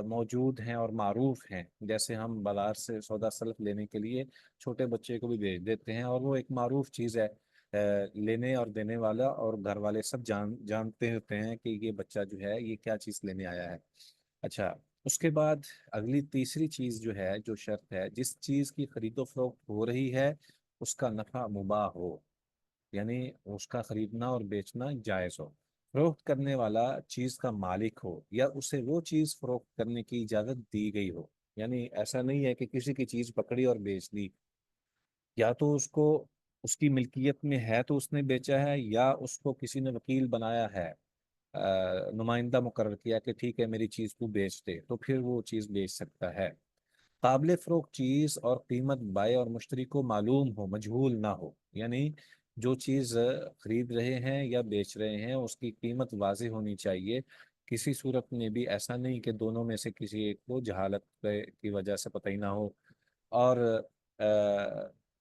موجود ہیں اور معروف ہیں، جیسے ہم بازار سے سودا سلف لینے کے لیے چھوٹے بچے کو بھی بھیج دیتے ہیں، اور وہ ایک معروف چیز ہے، لینے اور دینے والا اور گھر والے سب جانتے ہوتے ہیں کہ یہ بچہ جو ہے یہ کیا چیز لینے آیا ہے۔ اچھا، اس کے بعد اگلی تیسری چیز جو ہے، جو شرط ہے، جس چیز کی خرید و فروخت ہو رہی ہے اس کا نفع مباح ہو، یعنی اس کا خریدنا اور بیچنا جائز ہو، فروخت کرنے والا چیز کا مالک ہو، یا اسے وہ چیز فروخت کرنے کی اجازت دی گئی ہو۔ یعنی ایسا نہیں ہے کہ کسی کی چیز پکڑی اور بیچ دی، یا تو اس کو اس کی ملکیت میں ہے تو اس نے بیچا ہے، یا اس کو کسی نے وکیل بنایا ہے، نمائندہ مقرر کیا کہ ٹھیک ہے میری چیز کو بیچ دے، تو پھر وہ چیز بیچ سکتا ہے۔ قابل فروخت چیز اور قیمت بائع اور مشتری کو معلوم ہو، مجہول نہ ہو، یعنی جو چیز خرید رہے ہیں یا بیچ رہے ہیں اس کی قیمت واضح ہونی چاہیے، کسی صورت میں بھی ایسا نہیں کہ دونوں میں سے کسی ایک کو جہالت کی وجہ سے پتہ ہی نہ ہو۔ اور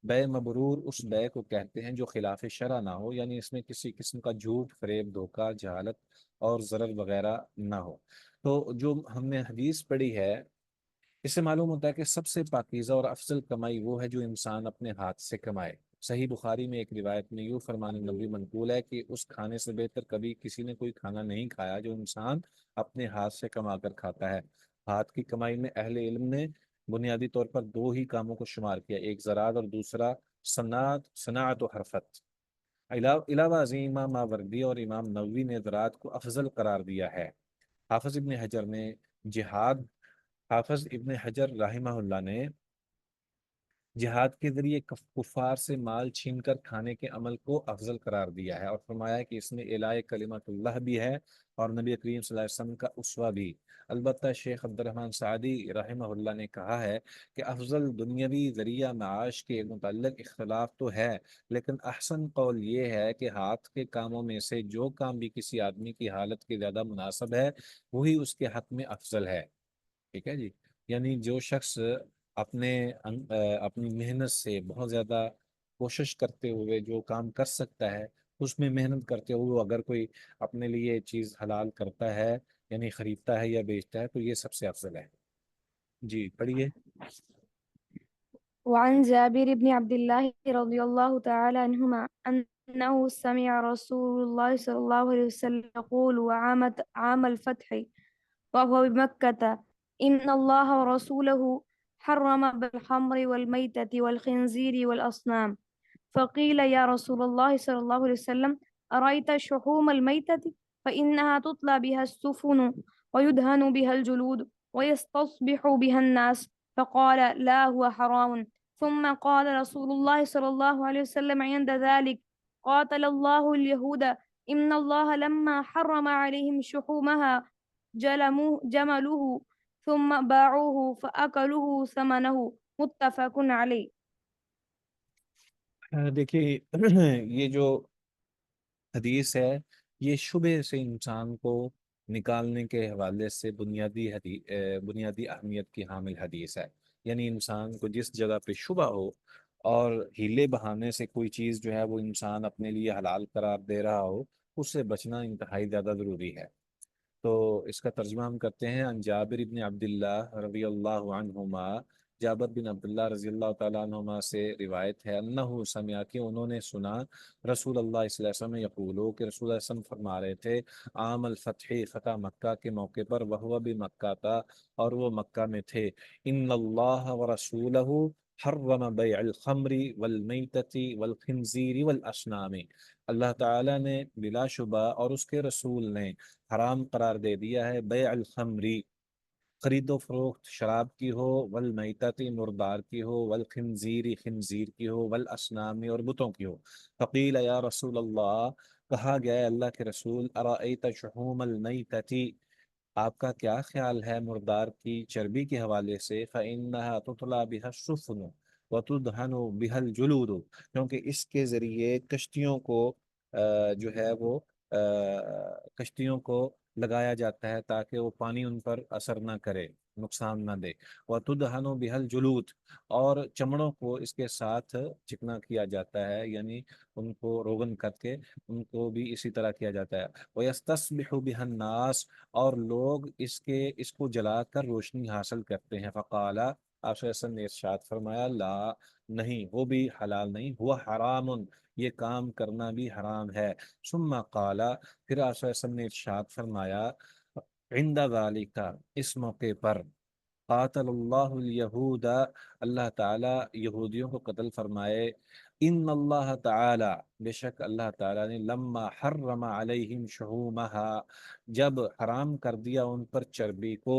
بے مبرور اس بے کو کہتے ہیں جو خلاف شرع نہ ہو، یعنی اس میں کسی قسم کا جھوٹ، فریب، دھوکہ، جہالت اور ضرر وغیرہ نہ ہو۔ تو جو ہم نے حدیث پڑھی ہے، اس سے معلوم ہوتا ہے کہ سب سے پاکیزہ اور افضل کمائی وہ ہے جو انسان اپنے ہاتھ سے کمائے۔ صحیح بخاری میں ایک روایت میں یوں فرمان نبی منقول ہے کہ اس کھانے سے بہتر کبھی کسی نے کوئی کھانا نہیں کھایا جو انسان اپنے ہاتھ سے کما کر کھاتا ہے۔ ہاتھ کی کمائی میں اہل علم نے بنیادی طور پر دو ہی کاموں کو شمار کیا، ایک زراعت اور دوسرا صناعت و حرفت۔ علاوہ ازیں امام ماوردی اور امام نووی نے زراعت کو افضل قرار دیا ہے۔ حافظ ابن حجر نے جہاد حافظ ابن حجر رحمہ اللہ نے جہاد کے ذریعے کفار سے مال چھین کر کھانے کے عمل کو افضل قرار دیا ہے، اور فرمایا کہ اس میں اعلاء کلمت اللہ بھی ہے اور نبی کریم صلی اللہ علیہ وسلم کا اسوہ بھی۔ البتہ شیخ عبد الرحمن سعدی رحمہ اللہ نے کہا ہے کہ افضل دنیاوی ذریعہ معاش کے متعلق اختلاف تو ہے، لیکن احسن قول یہ ہے کہ ہاتھ کے کاموں میں سے جو کام بھی کسی آدمی کی حالت کے زیادہ مناسب ہے وہی اس کے حق میں افضل ہے۔ ٹھیک ہے جی، یعنی جو شخص اپنے اپنی محنت سے بہت زیادہ کوشش کرتے ہوئے جو کام کر سکتا ہے، اس میں محنت کرتے ہوئے اگر کوئی اپنے لیے چیز حلال کرتا ہے، یعنی خریدتا ہے یا بیچتا ہے، تو یہ سب سے افضل ہے۔ جی پڑھیے۔ وعن جابر بن عبد الله رضي الله تعالى عنهما أنه سمع رسول الله صلى الله عليه وسلم يقول عام الفتح وهو بمكة إن الله ورسوله حرم بالخمر والميتة والخنزير والأصنام. فقيل يا رسول الله صلى الله عليه وسلم أرأيت شحوم الميتة فإنها تطلى بها السفن ويدهن بها الجلود ويستصبح بها الناس. فقال لا هو حرام. ثم قال رسول الله صلى الله عليه وسلم عند ذلك قاتل الله اليهود إن الله لما حرم عليهم شحومها جملوه ثم باعوه فأكلوه ثمنه. متفق عليه. دیکھیے یہ جو حدیث ہے یہ شبہ سے انسان کو نکالنے کے حوالے سے بنیادی اہمیت کی حامل حدیث ہے۔ یعنی انسان کو جس جگہ پہ شبہ ہو اور ہیلے بہانے سے کوئی چیز جو ہے وہ انسان اپنے لیے حلال قرار دے رہا ہو، اس سے بچنا انتہائی زیادہ ضروری ہے۔ تو اس کا ترجمہ ہم کرتے ہیں۔ ان جابر ابن عبداللہ رضی اللہ عنہما، جابر بن عبداللہ رضی اللہ تعالیٰ عنہما سے روایت ہے، انہو سمع، کہ انہوں نے سنا رسول اللہ صلی اللہ علیہ وسلم یقولو، کہ رسول اللہ صلی اللہ علیہ وسلم فرما رہے تھے، عام الفتح، فتح مکہ کے موقع پر، وہو بھی مکہ تھا، اور وہ مکہ میں تھے، ان اللہ ورسولہ حرم بیع الخمر والمیتۃ والخنزیر والاسنام، اللہ تعالیٰ نے بلا شبہ اور اس کے رسول نے حرام قرار دے دیا ہے بیع الخمری، خرید و فروخت شراب کی ہو، والمیتتی مردار کی ہو، والخنزیری خنزیر کی ہو، والاسنامی اور بتوں کی ہو۔ فقیل یا رسول اللہ، کہا گیا ہے اللہ کے رسول، ارائیت شحوم المیتتی، آپ کا کیا خیال ہے مردار کی چربی کے حوالے سے؟ فَإِنَّهَا تُطْلَى بِهَا السُّفُنُ وَتُدْهَنُ بِهَا الْجُلُودُ، کیونکہ اس کے ذریعے کشتیوں کو جو ہے وہ کشتیوں کو لگایا جاتا ہے تاکہ وہ پانی ان پر اثر نہ کرے، نقصان نہ دے۔ وَتُدْهَنُ بِهَا الْجُلُودُ، اور چمڑوں کو اس کے ساتھ چکنا کیا جاتا ہے، یعنی ان کو روغن کر کے ان کو بھی اسی طرح کیا جاتا ہے۔ وَيَسْتَصْبِحُ بِهَا النَّاسُ، اور لوگ اس کو جلا کر روشنی حاصل کرتے ہیں۔ فقال، آپ صلی اللہ علیہ وسلم نے ارشاد فرمایا، لا، نہیں، وہ بھی حلال نہیں، ہوا حرام، یہ کام کرنا بھی حرام ہے۔ ثم قال، پھر آپ صلی اللہ علیہ وسلم نے ارشاد فرمایا، عند ذالک، اس موقع پر، قاتل اللہ الیہود، اللہ تعالیٰ یہودیوں کو قتل فرمائے۔ ان اللہ تعالی، بے شک اللہ تعالیٰ نے، لما حرم علیہم شحومہا، جب حرام کر دیا ان پر چربی کو،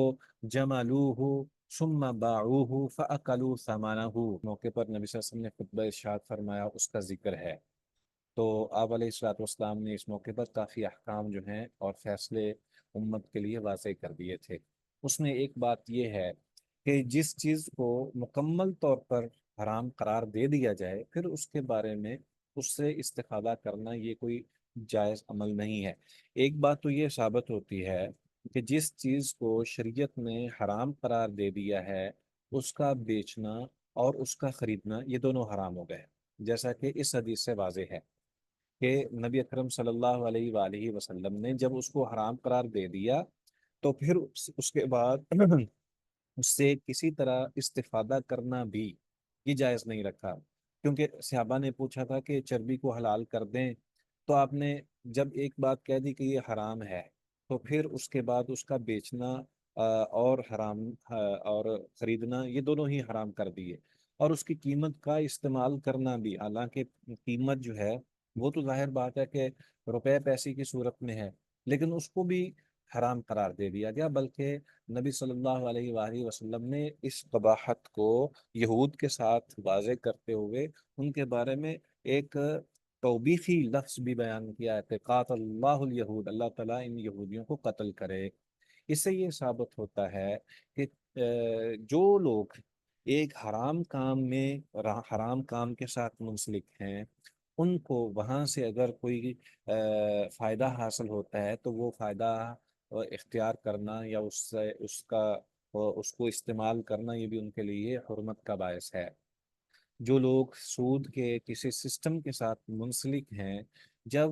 جملوہ ثم باعوہ فاکلوا ثمنہ، موقع پر نبی صلی اللہ علیہ وسلم نے خطبہ ارشاد فرمایا، اس کا ذکر ہے۔ تو آپ علیہ الصلوۃ والسلام نے اس موقع پر کافی احکام جو ہیں اور فیصلے امت کے لیے واضح کر دیے تھے۔ اس میں ایک بات یہ ہے کہ جس چیز کو مکمل طور پر حرام قرار دے دیا جائے، پھر اس کے بارے میں اس سے استفادہ کرنا یہ کوئی جائز عمل نہیں ہے۔ ایک بات تو یہ ثابت ہوتی ہے کہ جس چیز کو شریعت نے حرام قرار دے دیا ہے، اس کا بیچنا اور اس کا خریدنا، یہ دونوں حرام ہو گئے، جیسا کہ اس حدیث سے واضح ہے کہ نبی اکرم صلی اللہ علیہ وآلہ وسلم نے جب اس کو حرام قرار دے دیا، تو پھر اس کے بعد اس سے کسی طرح استفادہ کرنا بھی یہ جائز نہیں رکھا، کیونکہ صحابہ نے پوچھا تھا کہ چربی کو حلال کر دیں، تو آپ نے جب ایک بات کہہ دی کہ یہ حرام ہے، تو پھر اس کے بعد اس کا بیچنا اور حرام اور خریدنا، یہ دونوں ہی حرام کر دیے، اور اس کی قیمت کا استعمال کرنا بھی، حالانکہ قیمت جو ہے وہ تو ظاہر بات ہے کہ روپے پیسے کی صورت میں ہے، لیکن اس کو بھی حرام قرار دے دیا گیا، بلکہ نبی صلی اللہ علیہ وآلہ وسلم نے اس قباحت کو یہود کے ساتھ واضح کرتے ہوئے ان کے بارے میں ایک توبیخی لفظ بھی بیان کیا ہے کہ قاتل اللہ الیہود، اللہ تعالیٰ ان یہودیوں کو قتل کرے۔ اس سے یہ ثابت ہوتا ہے کہ جو لوگ ایک حرام کام میں حرام کام کے ساتھ منسلک ہیں، ان کو وہاں سے اگر کوئی فائدہ حاصل ہوتا ہے تو وہ فائدہ اختیار کرنا یا اس کو استعمال کرنا، یہ بھی ان کے لیے حرمت کا باعث ہے۔ جو لوگ سود کے کسی سسٹم کے ساتھ منسلک ہیں، جب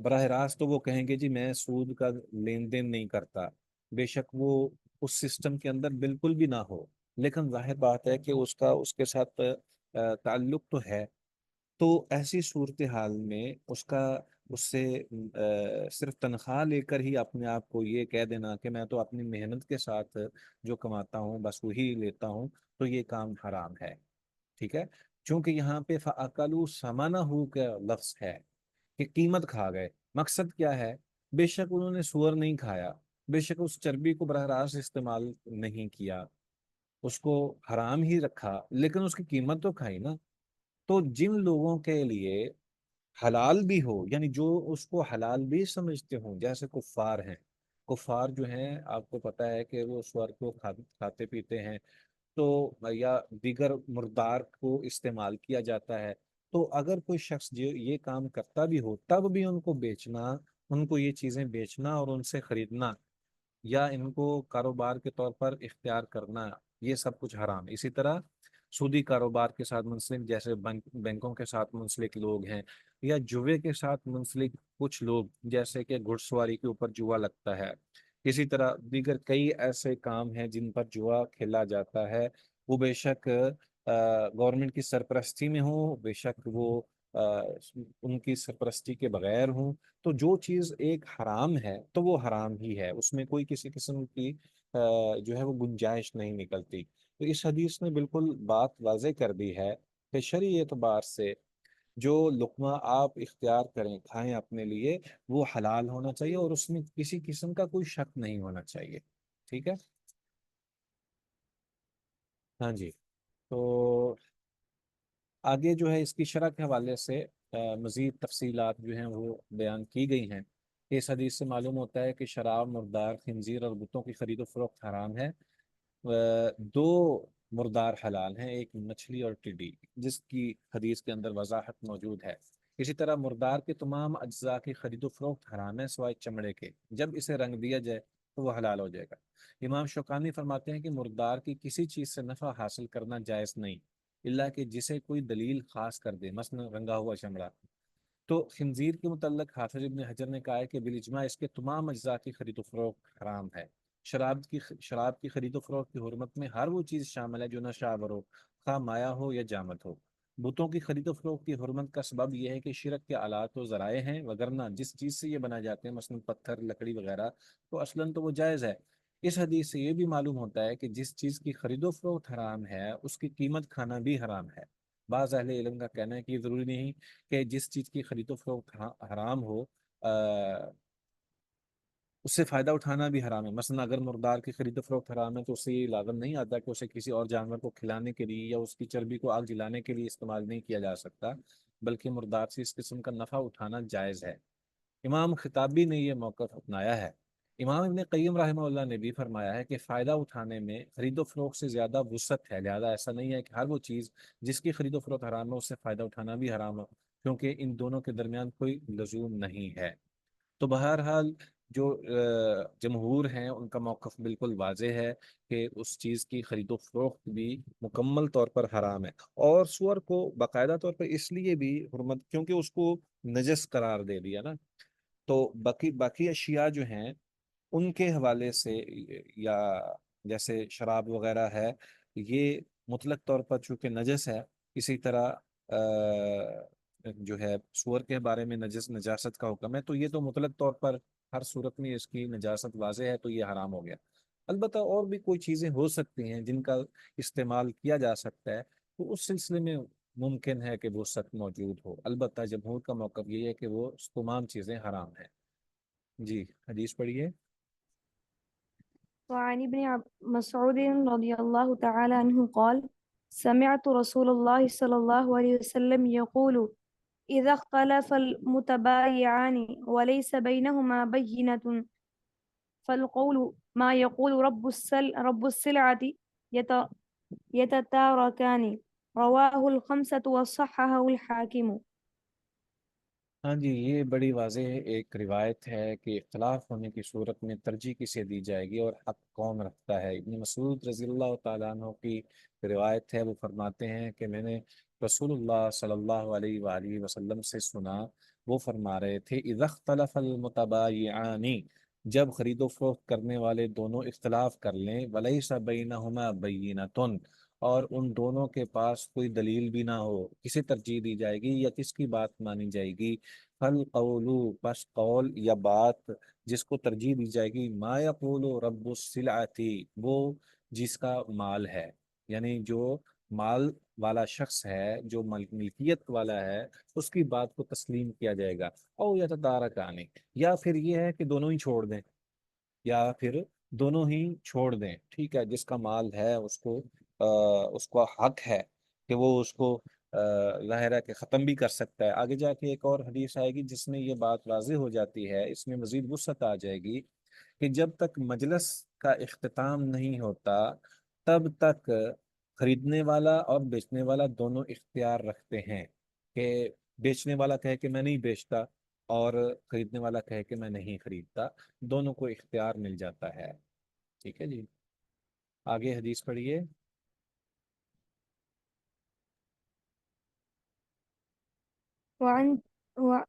براہ راست تو وہ کہیں گے جی میں سود کا لین دین نہیں کرتا، بے شک وہ اس سسٹم کے اندر بالکل بھی نہ ہو، لیکن ظاہر بات ہے کہ اس کے ساتھ تعلق تو ہے، تو ایسی صورتحال میں اس سے صرف تنخواہ لے کر ہی اپنے آپ کو یہ کہہ دینا کہ میں تو اپنی محنت کے ساتھ جو کماتا ہوں بس وہی لیتا ہوں، تو یہ کام حرام ہے، ٹھیک ہے؟ چونکہ یہاں پہ فَأَكَلُوا ثَمَنَهُ کا لفظ ہے کہ قیمت کھا گئے، مقصد کیا ہے؟ بے شک انہوں نے سور نہیں کھایا، بے شک اس چربی کو براہ راست استعمال نہیں کیا، اس کو حرام ہی رکھا، لیکن اس کی قیمت تو کھائی نا۔ تو جن لوگوں کے لیے حلال بھی ہو، یعنی جو اس کو حلال بھی سمجھتے ہوں، جیسے کفار ہیں، کفار جو ہیں آپ کو پتہ ہے کہ وہ سور کو کھاتے پیتے ہیں، تو یا دیگر مردار کو استعمال کیا جاتا ہے، تو اگر کوئی شخص جو یہ کام کرتا بھی ہو، تب بھی ان کو بیچنا، ان کو یہ چیزیں بیچنا اور ان سے خریدنا یا ان کو کاروبار کے طور پر اختیار کرنا، یہ سب کچھ حرام ہے۔ اسی طرح سودی کاروبار کے ساتھ منسلک، جیسے بینکوں کے ساتھ منسلک لوگ ہیں، یا جوے کے ساتھ منسلک کچھ لوگ، جیسے کہ گھڑ سواری کے اوپر جوا لگتا ہے، اسی طرح دیگر کئی ایسے کام ہیں جن پر جوا کھیلا جاتا ہے، وہ بے شک گورنمنٹ کی سرپرستی میں ہوں، بے شک وہ ان کی سرپرستی کے بغیر ہوں، تو جو چیز ایک حرام ہے تو وہ حرام ہی ہے، اس میں کوئی کسی قسم کی جو ہے وہ گنجائش نہیں نکلتی۔ تو اس حدیث نے بالکل بات واضح کر دی ہے کہ شرعی اعتبار سے جو لقمہ آپ اختیار کریں، کھائیں اپنے لیے، وہ حلال ہونا چاہیے اور اس میں کسی قسم کا کوئی شک نہیں ہونا چاہیے، ٹھیک ہے؟ ہاں جی، تو آگے جو ہے اس کی شرح کے حوالے سے مزید تفصیلات جو ہیں وہ بیان کی گئی ہیں۔ اس حدیث سے معلوم ہوتا ہے کہ شراب، مردار، خنزیر اور بتوں کی خرید و فروخت حرام ہے۔ دو مردار حلال ہیں، ایک مچھلی اور ٹڈی، جس کی حدیث کے اندر وضاحت موجود ہے۔ اسی طرح مردار کے تمام اجزاء کی خرید و فروخت حرام ہے سوائے چمڑے کے، جب اسے رنگ دیا جائے تو وہ حلال ہو جائے گا۔ امام شوکانی فرماتے ہیں کہ مردار کی کسی چیز سے نفع حاصل کرنا جائز نہیں، اللہ کہ جسے کوئی دلیل خاص کر دے، مثلا رنگا ہوا چمڑا۔ تو خنزیر کے متعلق حافظ ابن حجر نے کہا ہے کہ بالاجماع اس کے تمام اجزاء کی خرید و فروخت حرام ہے۔ شراب کی خرید و فروخت کی حرمت میں ہر وہ چیز شامل ہے جو نشہ آور ہو، خواہ مایا ہو یا جامد ہو۔ بتوں کی خرید و فروخت کی حرمت کا سبب یہ ہے کہ شرک کے آلات و ذرائع ہیں، وگرنہ جس چیز سے یہ بنائے جاتے ہیں مثلا پتھر، لکڑی وغیرہ، تو اصلاً تو وہ جائز ہے۔ اس حدیث سے یہ بھی معلوم ہوتا ہے کہ جس چیز کی خرید و فروخت حرام ہے اس کی قیمت کھانا بھی حرام ہے۔ بعض اہل علم کا کہنا ہے کہ یہ ضروری نہیں کہ جس چیز کی خرید و فروخت حرام ہو اس سے فائدہ اٹھانا بھی حرام ہے۔ مثلا اگر مردار کی خرید و فروخت حرام ہے تو اس سے یہ لازم نہیں آتا کہ اسے کسی اور جانور کو کھلانے کے لیے یا اس کی چربی کو آگ جلانے کے لیے استعمال نہیں کیا جا سکتا، بلکہ مردار سے اس قسم کا نفع اٹھانا جائز ہے۔ امام خطابی نے یہ موقف اپنایا ہے۔ امام ابن قیم رحمہ اللہ نے بھی فرمایا ہے کہ فائدہ اٹھانے میں خرید و فروخت سے زیادہ وسعت ہے، لہذا ایسا نہیں ہے کہ ہر وہ چیز جس کی خرید و فروخت حرام ہے اس سے فائدہ اٹھانا بھی حرام ہو، کیونکہ ان دونوں کے درمیان کوئی لزوم نہیں ہے۔ تو بہرحال جو جمہور ہیں ان کا موقف بالکل واضح ہے کہ اس چیز کی خرید و فروخت بھی مکمل طور پر حرام ہے، اور سور کو باقاعدہ طور پر اس لیے بھی حرمت کیونکہ اس کو نجس قرار دے دیا نا۔ تو باقی باقی اشیاء جو ہیں ان کے حوالے سے، یا جیسے شراب وغیرہ ہے، یہ مطلق طور پر چونکہ نجس ہے، اسی طرح جو ہے سور کے بارے میں نجاست کا حکم ہے، تو یہ تو مطلق طور پر ہر صورت میں اس کی نجاست واضح ہے، تو یہ حرام ہو گیا۔ البتہ اور بھی کوئی چیزیں ہو سکتی ہیں جن کا استعمال کیا جا سکتا ہے، تو اس سلسلے میں ممکن ہے کہ وہ سخت موجود ہو، البتہ جمہور کا موقف یہ ہے کہ وہ تمام چیزیں حرام ہیں۔ جی، حدیث پڑھیے۔ وعن مسعود رضي الله تعالى عنه قال سمعت رسول الله صلى الله عليه وسلم يقول إذا اختلف المتبايعان وليس بينهما بينة فالقول ما يقول رب السلعة يت- يتتاركان رواه الخمسة وصححه الحاكم. ہاں جی، یہ بڑی واضح ایک روایت ہے کہ اختلاف ہونے کی صورت میں ترجیح کسے دی جائے گی اور حق کون رکھتا ہے۔ ابن مسعود رضی اللہ تعالیٰ عنہ کی روایت ہے، وہ فرماتے ہیں کہ میں نے رسول اللہ صلی اللہ علیہ وآلہ وسلم سے سنا، وہ فرما رہے تھے اذا اختلف المتبایعان، جب خرید و فروخت کرنے والے دونوں اختلاف کر لیں، ولیس بینہما بینۃ، اور ان دونوں کے پاس کوئی دلیل بھی نہ ہو، کسے ترجیح دی جائے گی یا کس کی بات مانی جائے گی؟ فل قولو، بس قول یا بات جس کو ترجیح دی جائے گی، ما یقول رب السلعتی، وہ جس کا مال ہے، یعنی جو مال والا شخص ہے، جو ملکیت والا ہے، اس کی بات کو تسلیم کیا جائے گا۔ او یتدارکانی، یا پھر یہ ہے کہ دونوں ہی چھوڑ دیں، یا پھر دونوں ہی چھوڑ دیں، ٹھیک ہے، جس کا مال ہے اس کو حق ہے کہ وہ اس کو ظاہر ہے کہ ختم بھی کر سکتا ہے۔ آگے جا کے ایک اور حدیث آئے گی جس میں یہ بات واضح ہو جاتی ہے، اس میں مزید وسعت آ جائے گی کہ جب تک مجلس کا اختتام نہیں ہوتا تب تک خریدنے والا اور بیچنے والا دونوں اختیار رکھتے ہیں کہ بیچنے والا کہے کہ میں نہیں بیچتا اور خریدنے والا کہے کہ میں نہیں خریدتا، دونوں کو اختیار مل جاتا ہے۔ ٹھیک ہے جی، آگے حدیث پڑھیے۔ وعن و-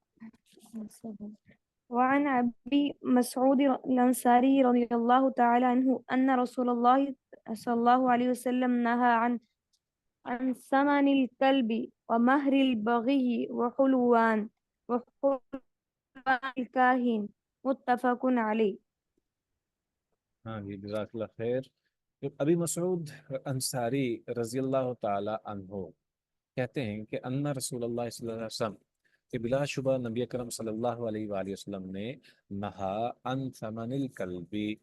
وعن أبي مسعود الأنصاري رضي الله تعالى عنه أن رسول الله صلى الله عليه وسلم نهى عن ثمن الكلب ومهر البغي وحلوان الكاهن متفق عليه. ہاں جی، جزاک اللہ خیر۔ ابی مسعود انصاری رضی اللہ تعالی عنہ کہتے ہیں کہ ان رسول اللہ صلی اللہ علیہ وسلم، کہ بلا شبہ نبی اکرم صلی اللہ علیہ وآلہ وسلم نے نہا ان ثمن الکلبی،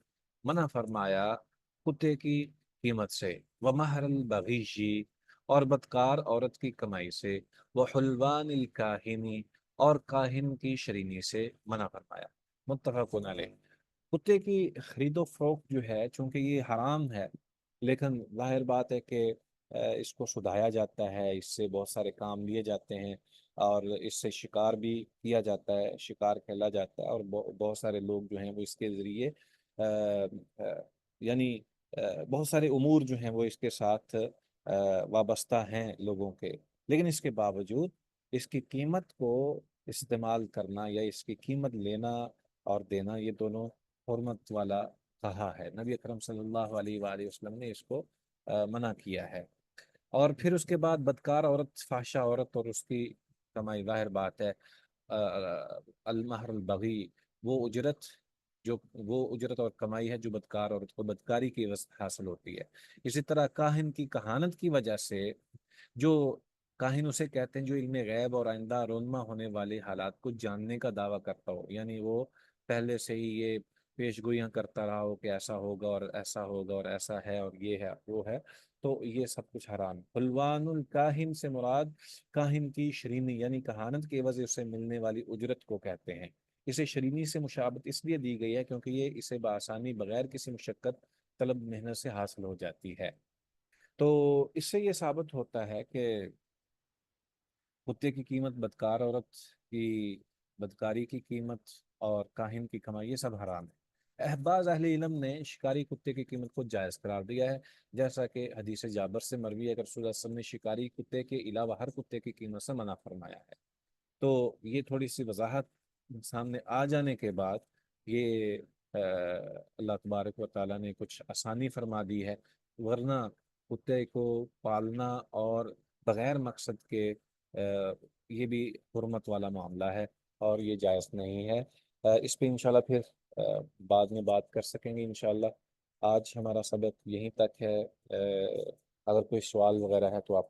منع فرمایا کتے کی قیمت سے، ومہر البغی، اور بدکار عورت کی کمائی سے، وحلوان الکاہنی، اور کاہن کی شرینی سے منع فرمایا۔ متفق علیہ۔ کتے کی خرید و فروخت جو ہے چونکہ یہ حرام ہے، لیکن ظاہر بات ہے کہ اس کو سدھایا جاتا ہے، اس سے بہت سارے کام لیے جاتے ہیں، اور اس سے شکار بھی کیا جاتا ہے، شکار کھیلا جاتا ہے، اور بہت سارے لوگ جو ہیں وہ اس کے ذریعے یعنی بہت سارے امور جو ہیں وہ اس کے ساتھ وابستہ ہیں لوگوں کے۔ لیکن اس کے باوجود اس کی قیمت کو استعمال کرنا یا اس کی قیمت لینا اور دینا، یہ دونوں حرمت والا کہا ہے۔ نبی اکرم صلی اللہ علیہ وآلہ وسلم نے اس کو منع کیا ہے۔ اور پھر اس کے بعد بدکار عورت، فحشہ عورت اور اس کی کمائی، ظاہر بات ہے المہر البغی، وہ اجرت وہ اجرت اور کمائی ہے جو بدکار عورت کو بدکاری کی عوض حاصل ہوتی ہے۔ اسی طرح کاہن کی کہانت کی وجہ سے، جو کاہن اسے کہتے ہیں جو علم غیب اور آئندہ رونما ہونے والے حالات کو جاننے کا دعویٰ کرتا ہو، یعنی وہ پہلے سے ہی یہ پیش گوئیاں کرتا رہا ہو کہ ایسا ہوگا اور ایسا ہوگا اور ایسا ہے اور یہ ہے وہ ہے، تو یہ سب کچھ حرام۔ حلوان الکاہن سے مراد کاہن کی شرینی یعنی کہانت کے عوض سے ملنے والی اجرت کو کہتے ہیں۔ اسے شرینی سے مشابت اس لیے دی گئی ہے کیونکہ یہ اسے بآسانی بغیر کسی مشقت طلب محنت سے حاصل ہو جاتی ہے۔ تو اس سے یہ ثابت ہوتا ہے کہ کتے کی قیمت، بدکار عورت کی بدکاری کی قیمت اور کاہن کی کمائی، یہ سب حرام ہے۔ بعض اہل علم نے شکاری کتے کی قیمت کو جائز قرار دیا ہے، جیسا کہ حدیث جابر سے مروی ہے کہ رسول اللہ صلی اللہ علیہ وسلم نے شکاری کتے کے علاوہ ہر کتے کی قیمت سے منع فرمایا ہے۔ تو یہ تھوڑی سی وضاحت سامنے آ جانے کے بعد یہ اللہ تبارک و تعالیٰ نے کچھ آسانی فرما دی ہے، ورنہ کتے کو پالنا اور بغیر مقصد کے یہ بھی حرمت والا معاملہ ہے اور یہ جائز نہیں ہے۔ اس پہ انشاءاللہ پھر بعد میں بات کر سکیں گے انشاءاللہ۔ آج ہمارا سبق یہیں تک ہے۔ اگر کوئی سوال وغیرہ ہے تو آپ